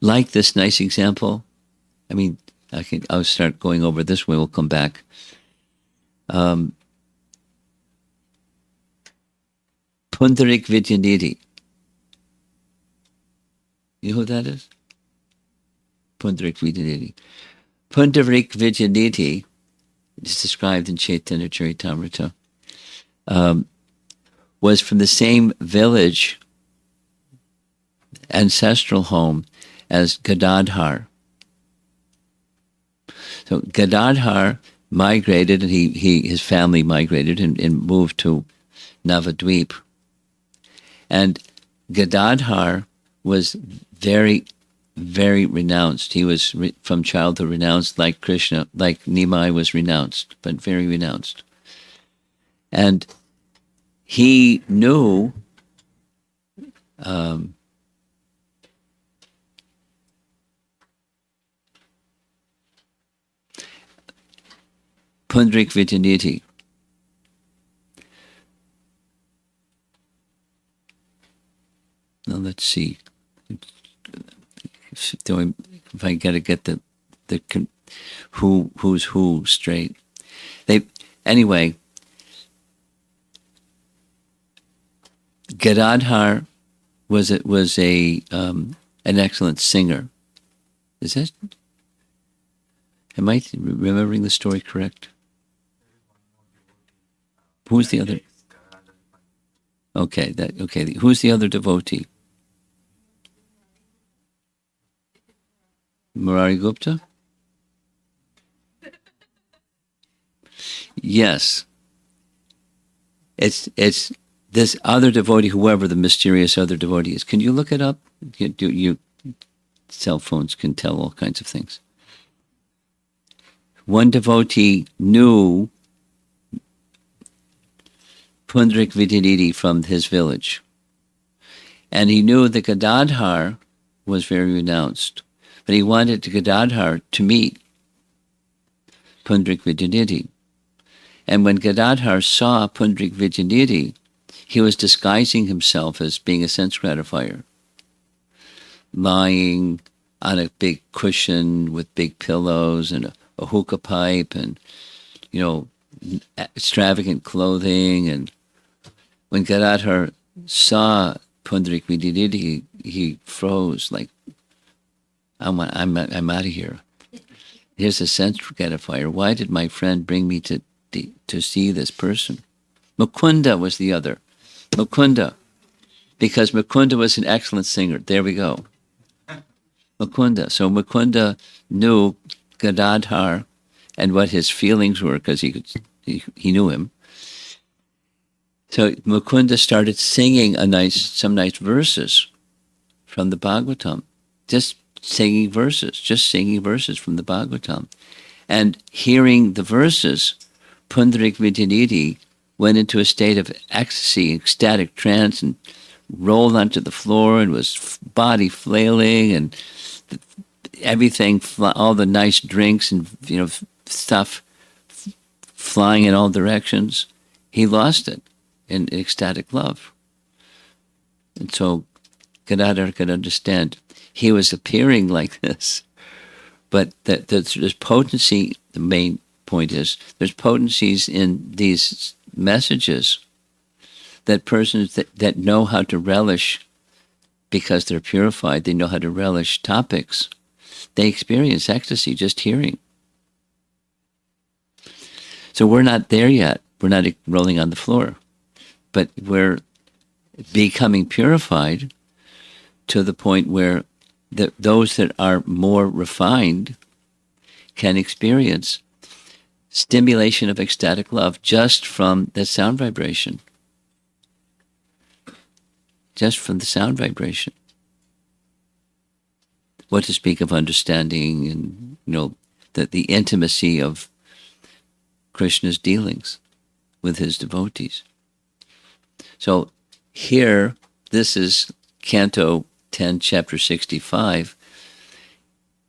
Like this nice example, I mean, I'll start going over this way, we'll come back. Pundarik Vidyanidhi. You know who that is? Pundarik Vidyanidhi. Pundarik Vidyanidhi is described in Chaitanya Charitamrita, was from the same village, ancestral home, as Gadadhar. So Gadadhar migrated, and his family migrated and moved to Navadvip. And Gadadhar was very, very renounced. He was from childhood renounced, like Krishna, like Nimai was renounced, but very renounced. And he knew Pundrik Vijaniti. Now let's see. If I gotta get the who's who straight. Anyway. Gadadhar was an excellent singer. Is that? Am I remembering the story correct? Who's the other? Okay, Who's the other devotee? Murari Gupta? Yes. It's this other devotee, whoever the mysterious other devotee is. Can you look it up? Cell phones can tell all kinds of things. One devotee knew Pundrik Vijaniti from his village. And he knew that Gadadhar was very renounced. But he wanted Gadadhar to meet Pundrik Vijaniti. And when Gadadhar saw Pundrik Vijaniti, he was disguising himself as being a sense gratifier, lying on a big cushion with big pillows and a hookah pipe and, extravagant clothing. And when Gadadhar saw Pundrik Vijaniti, he froze like, I'm out of here. Here's a sense gratifier. Why did my friend bring me to see this person? Mukunda was the other. Mukunda. Because Mukunda was an excellent singer. There we go. Mukunda. So Mukunda knew Gadadhar and what his feelings were because he knew him. So Mukunda started singing some nice verses from the Bhagavatam. Just singing verses from the Bhagavatam. And hearing the verses, Pundrik Vijaniti went into a state of ecstasy, ecstatic trance, and rolled onto the floor and was body flailing and everything, all the nice drinks and stuff flying in all directions. He lost it in ecstatic love. And so Gadadhar could understand. He was appearing like this, but there's potency. The main point is there's potencies in these messages that persons that know how to relish, because they're purified, they know how to relish topics. They experience ecstasy just hearing. So we're not there yet. We're not rolling on the floor, but we're becoming purified to the point where those that are more refined can experience stimulation of ecstatic love just from the sound vibration. Just from the sound vibration. What to speak of understanding and, the intimacy of Krishna's dealings with his devotees. So here, this is Canto 10, Chapter 65,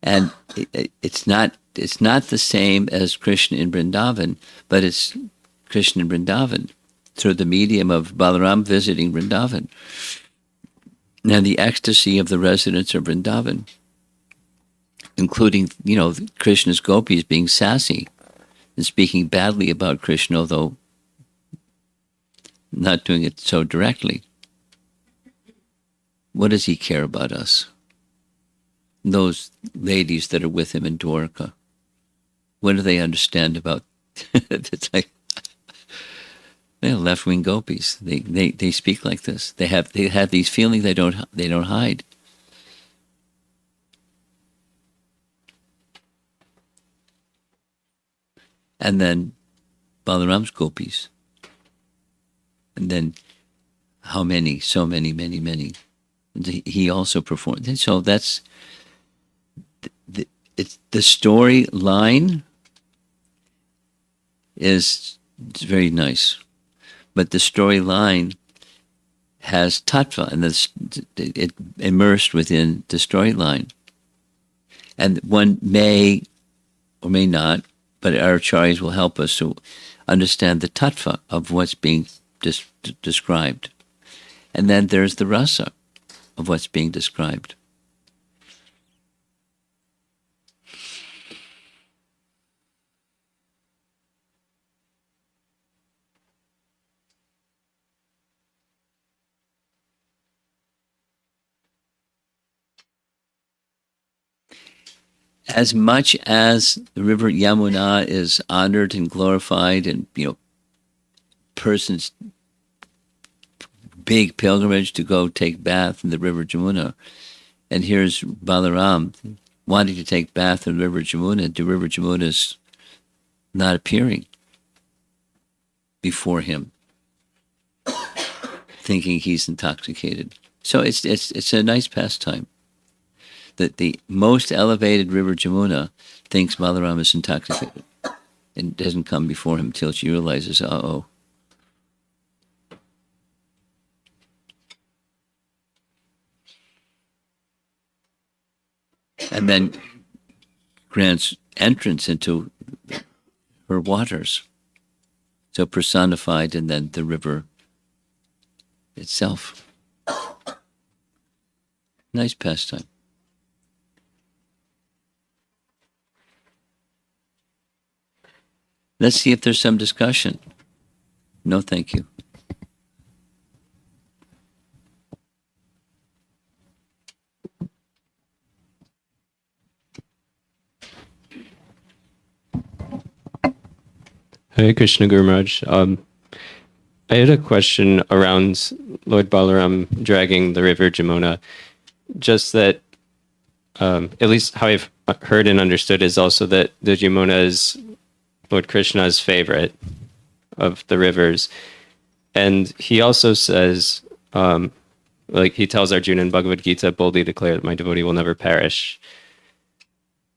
and it's not the same as Krishna in Vrindavan, but it's Krishna in Vrindavan through the medium of Balaram visiting Vrindavan and the ecstasy of the residents of Vrindavan, including, Krishna's gopis being sassy and speaking badly about Krishna, although not doing it so directly. What does he care about us? Those ladies that are with him in Dwarka, what do they understand about? It's like they're left-wing gopis. They speak like this. They have these feelings they don't hide. And then Balaram's gopis. And then how many? So many. He also performed. And so that's it's the storyline is very nice, but the storyline has tattva, and it immersed within the storyline, and one may or may not but our acharyas will help us to understand the tattva of what's being described. And then there's the rasa of what's being described. As much as the river Yamuna is honored and glorified, and persons big pilgrimage to go take bath in the river Jamuna, and here's Balaram wanting to take bath in the river Jamuna. The river Jamuna is not appearing before him, thinking he's intoxicated. So it's a nice pastime. That the most elevated river Jamuna thinks Balaram is intoxicated and doesn't come before him until she realizes, uh-oh. And then grants entrance into her waters. So personified, and then the river itself. Nice pastime. Let's see if there's some discussion. No, thank you. Hare Krishna Guru Maharaj. I had a question around Lord Balaram dragging the river Jamuna. Just that, at least how I've heard and understood, is also that the Jamuna is Lord Krishna's favorite of the rivers. And he also says, he tells Arjuna in Bhagavad Gita, boldly declare that my devotee will never perish.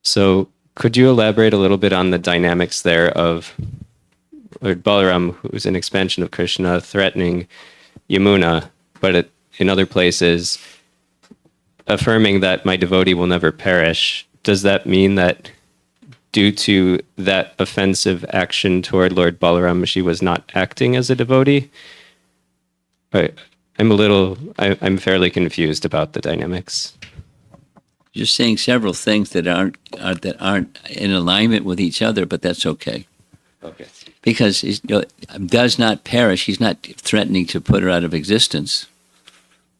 So could you elaborate a little bit on the dynamics there of Lord Balaram, who's an expansion of Krishna, threatening Yamuna, but in other places affirming that my devotee will never perish? Does that mean that due to that offensive action toward Lord Balaram, she was not acting as a devotee? I'm fairly confused about the dynamics. You're saying several things that aren't in alignment with each other, but that's okay. Okay. Because does not perish. He's not threatening to put her out of existence.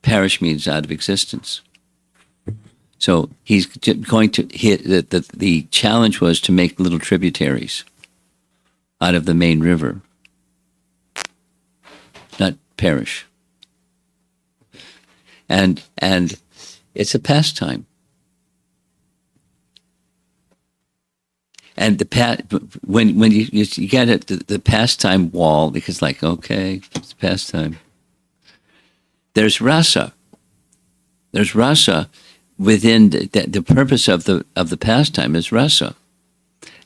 Perish means out of existence. So he's going to hit the challenge was to make little tributaries out of the main river, not perish. And it's a pastime. And when you get at the pastime wall, because okay, it's pastime. There's rasa. There's rasa within the purpose of the pastime is rasa,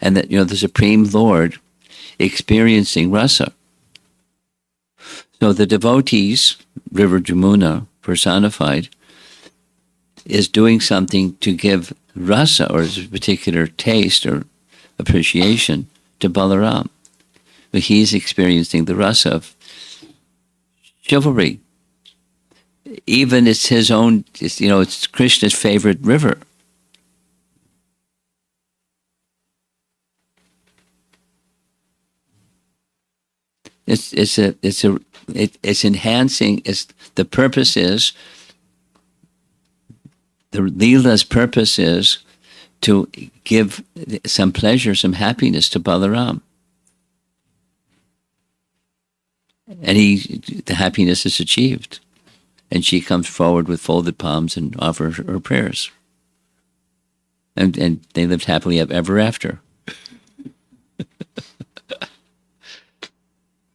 and that the Supreme Lord experiencing rasa. So the devotees, River Jamuna personified, is doing something to give rasa, or a particular taste or appreciation, to Balaram. But he's experiencing the rasa of chivalry. Even it's his own, it's Krishna's favorite river. It's enhancing. The purpose is, the Leela's purpose is to give some pleasure, some happiness to Balaram. And the happiness is achieved. And she comes forward with folded palms and offers her prayers. And they lived happily ever after.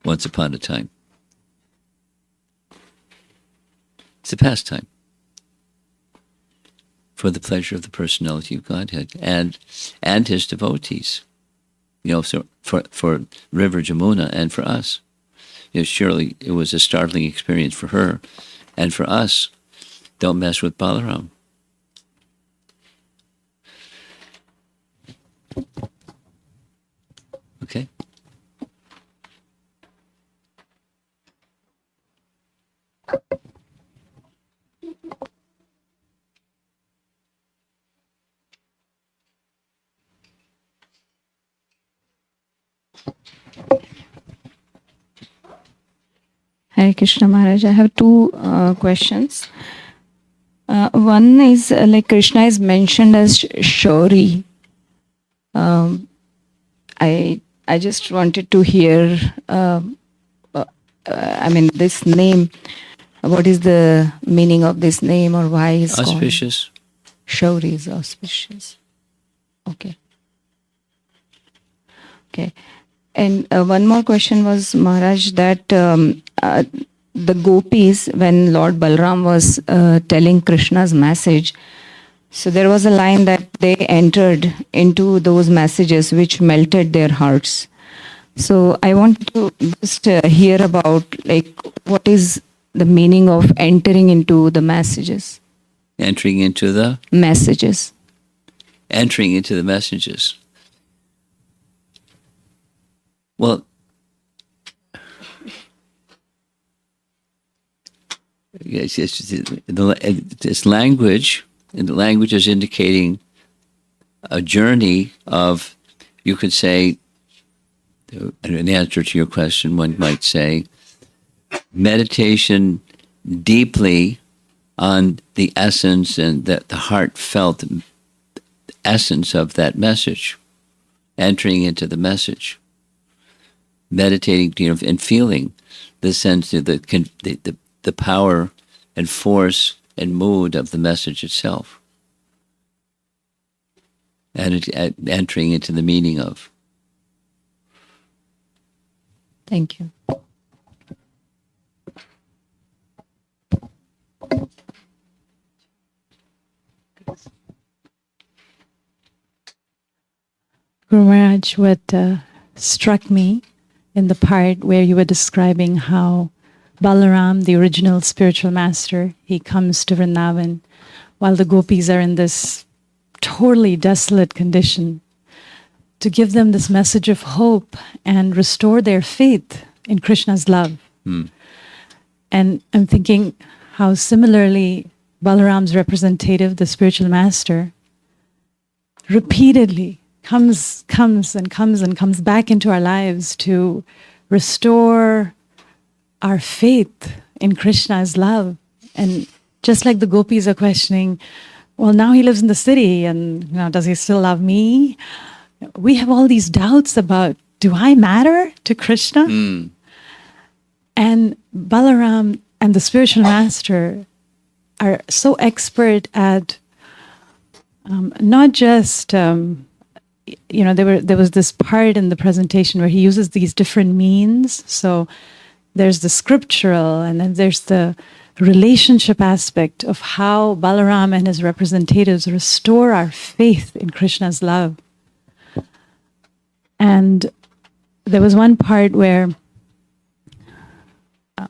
Once upon a time. It's a pastime for the pleasure of the personality of Godhead and his devotees. So for River Jamuna and for us. Surely it was a startling experience for her. And for us, don't mess with Balaram. Hare Krishna Maharaj, I have two questions. One is like Krishna is mentioned as Shauri. I just wanted to hear, this name. What is the meaning of this name, or why is Auspicious. Shauri is auspicious? Okay. Okay. And one more question was, Maharaj, that the gopis, when Lord Balaram was telling Krishna's message, so there was a line that they entered into those messages which melted their hearts. So I want to just hear about like what is the meaning of entering into the messages. Entering into the Messages. entering into the messages. Well, yes, it's language, and the language is indicating a journey of, you could say, in answer to your question, one might say, meditation deeply on the essence and the heartfelt essence of that message, entering into the message, meditating, and feeling the sense of the power and force and mood of the message itself, and entering into the meaning of. Thank you. Guru Maharaj, what struck me in the part where you were describing how Balaram, the original spiritual master, he comes to Vrindavan while the gopis are in this totally desolate condition, to give them this message of hope and restore their faith in Krishna's love. And I'm thinking how similarly Balaram's representative, the spiritual master, repeatedly comes back into our lives to restore our faith in Krishna's love. And just like the gopis are questioning, well, now he lives in the city, and does he still love me? We have all these doubts about, do I matter to Krishna? And Balaram and the spiritual master are so expert at not just there was this part in the presentation where he uses these different means. So there's the scriptural, and then there's the relationship aspect of how Balaram and his representatives restore our faith in Krishna's love. And there was one part where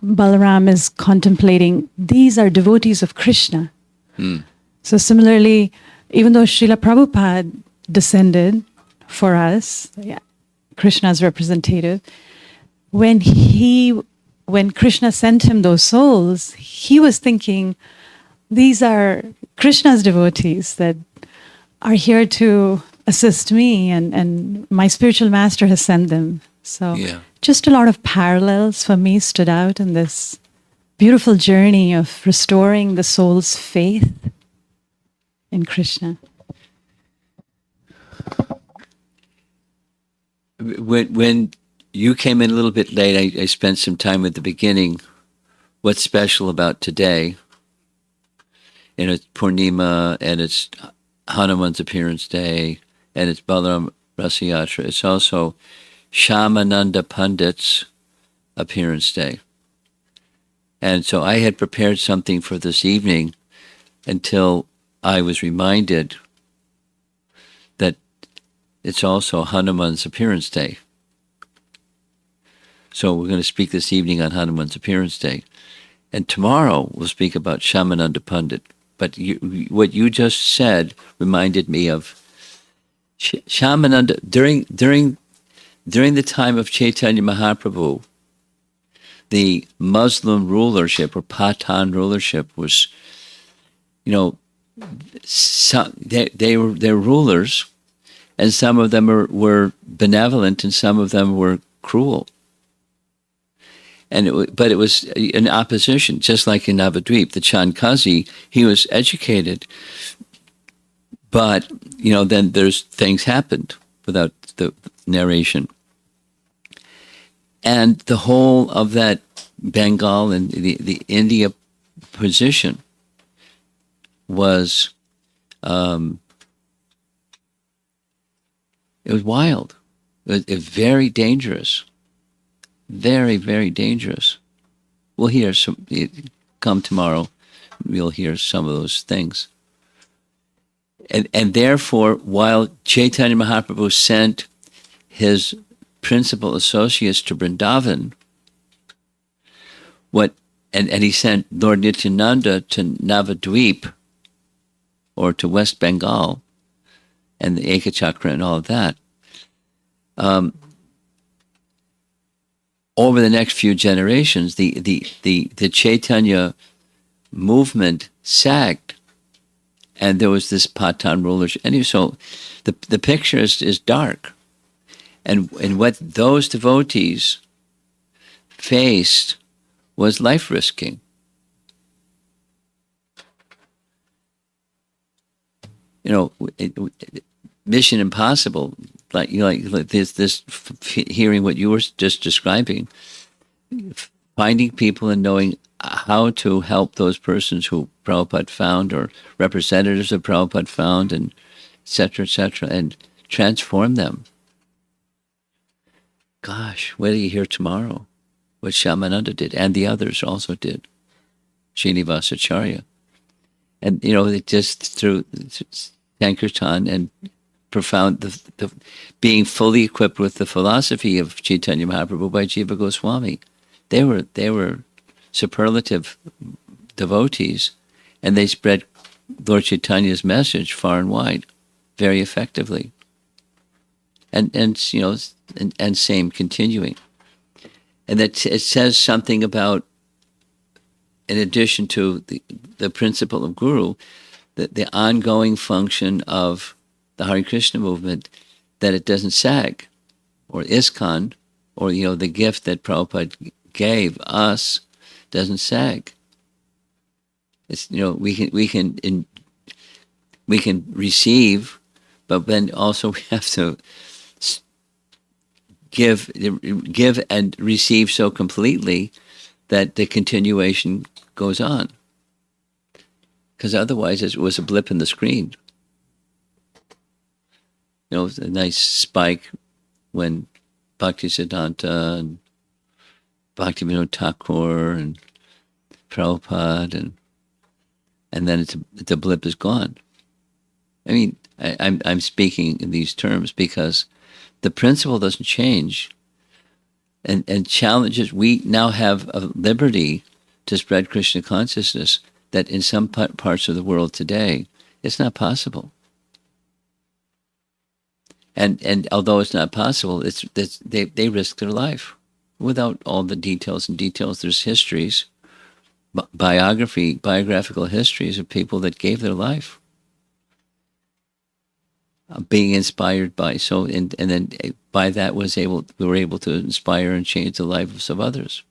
Balaram is contemplating, these are devotees of Krishna. So similarly, even though Srila Prabhupada descended for us, Krishna's representative, when Krishna sent him those souls, he was thinking, these are Krishna's devotees that are here to assist me, and my spiritual master has sent them. So just a lot of parallels for me stood out in this beautiful journey of restoring the soul's faith in Krishna. When you came in a little bit late, I spent some time at the beginning. What's special about today? And it's Purnima, and it's Hanuman's appearance day, and it's Balaram Rasayatra. It's also Shyamananda Pandit's appearance day. And so I had prepared something for this evening until I was reminded that it's also Hanuman's appearance day. So we're going to speak this evening on Hanuman's appearance day. And tomorrow we'll speak about Shyamananda Pandit. But what you just said reminded me of Shyamananda. During the time of Chaitanya Mahaprabhu, the Muslim rulership or Pathan rulership was, they're rulers, and some of them were benevolent and some of them were cruel. But it was in opposition, just like in Navadvip, the Chandkazi, he was educated, but then there's things happened without the narration, and the whole of that Bengal and the India position was it was wild. It was very dangerous. Very, very dangerous. We'll hear some. Come tomorrow, we'll hear some of those things. And therefore, while Chaitanya Mahaprabhu sent his principal associates to Vrindavan, and he sent Lord Nityananda to Navadvip, or to West Bengal, and the Ekachakra and all of that. Over the next few generations, the Chaitanya movement sagged, and there was this Pathan rulership. And so the picture is dark. And what those devotees faced was life-risking. Mission impossible. Like this hearing what you were just describing, finding people and knowing how to help those persons who Prabhupada found or representatives of Prabhupada found, and et cetera, and transform them. Gosh, wait till you hear tomorrow what Shyamananda did, and the others also did, Srinivasacharya. And, it just through Sankirtan and profound, the being fully equipped with the philosophy of Chaitanya Mahaprabhu by Jiva Goswami. They were superlative devotees, and they spread Lord Chaitanya's message far and wide, very effectively. And same continuing. And that it says something about, in addition to the principle of Guru, the ongoing function of the Hare Krishna movement, that it doesn't sag, or ISKCON, or the gift that Prabhupada gave us doesn't sag. It's we can receive, but then also we have to give and receive so completely that the continuation goes on. Because otherwise, it was a blip in the screen. It was a nice spike when Bhaktisiddhanta and Bhaktivinoda Thakur and Prabhupada, and then the blip is gone. I mean, I'm speaking in these terms because the principle doesn't change, and challenges. We now have a liberty to spread Krishna consciousness that in some parts of the world today it's not possible. And although it's not possible, they risk their life without all the details. There's histories, biographical histories of people that gave their life, being inspired by. And then by that we were able to inspire and change the lives of others.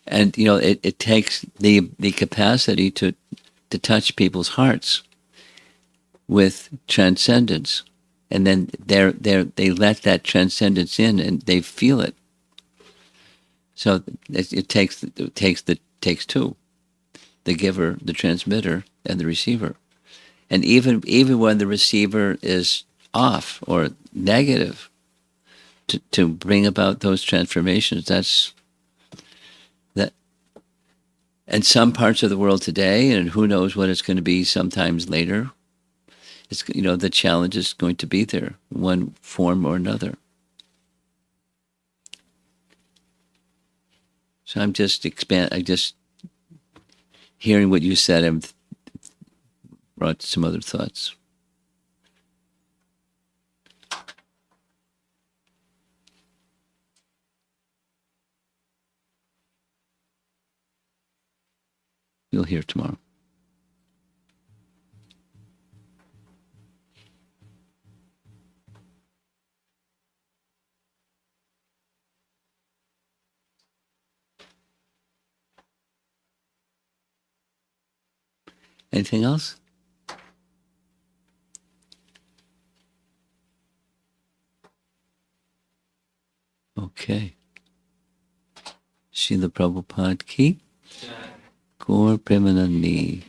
And it takes the capacity to touch people's hearts with transcendence, and then they let that transcendence in, and they feel it. So it takes two: the giver, the transmitter, and the receiver. And even when the receiver is off or negative, to bring about those transformations, that. And some parts of the world today, and who knows what it's going to be sometimes later, it's the challenge is going to be there, one form or another. So I'm just hearing what you said. I'm brought some other thoughts. You'll hear tomorrow. Anything else? Okay. Srila Prabhupada ki Gaur Premanandi.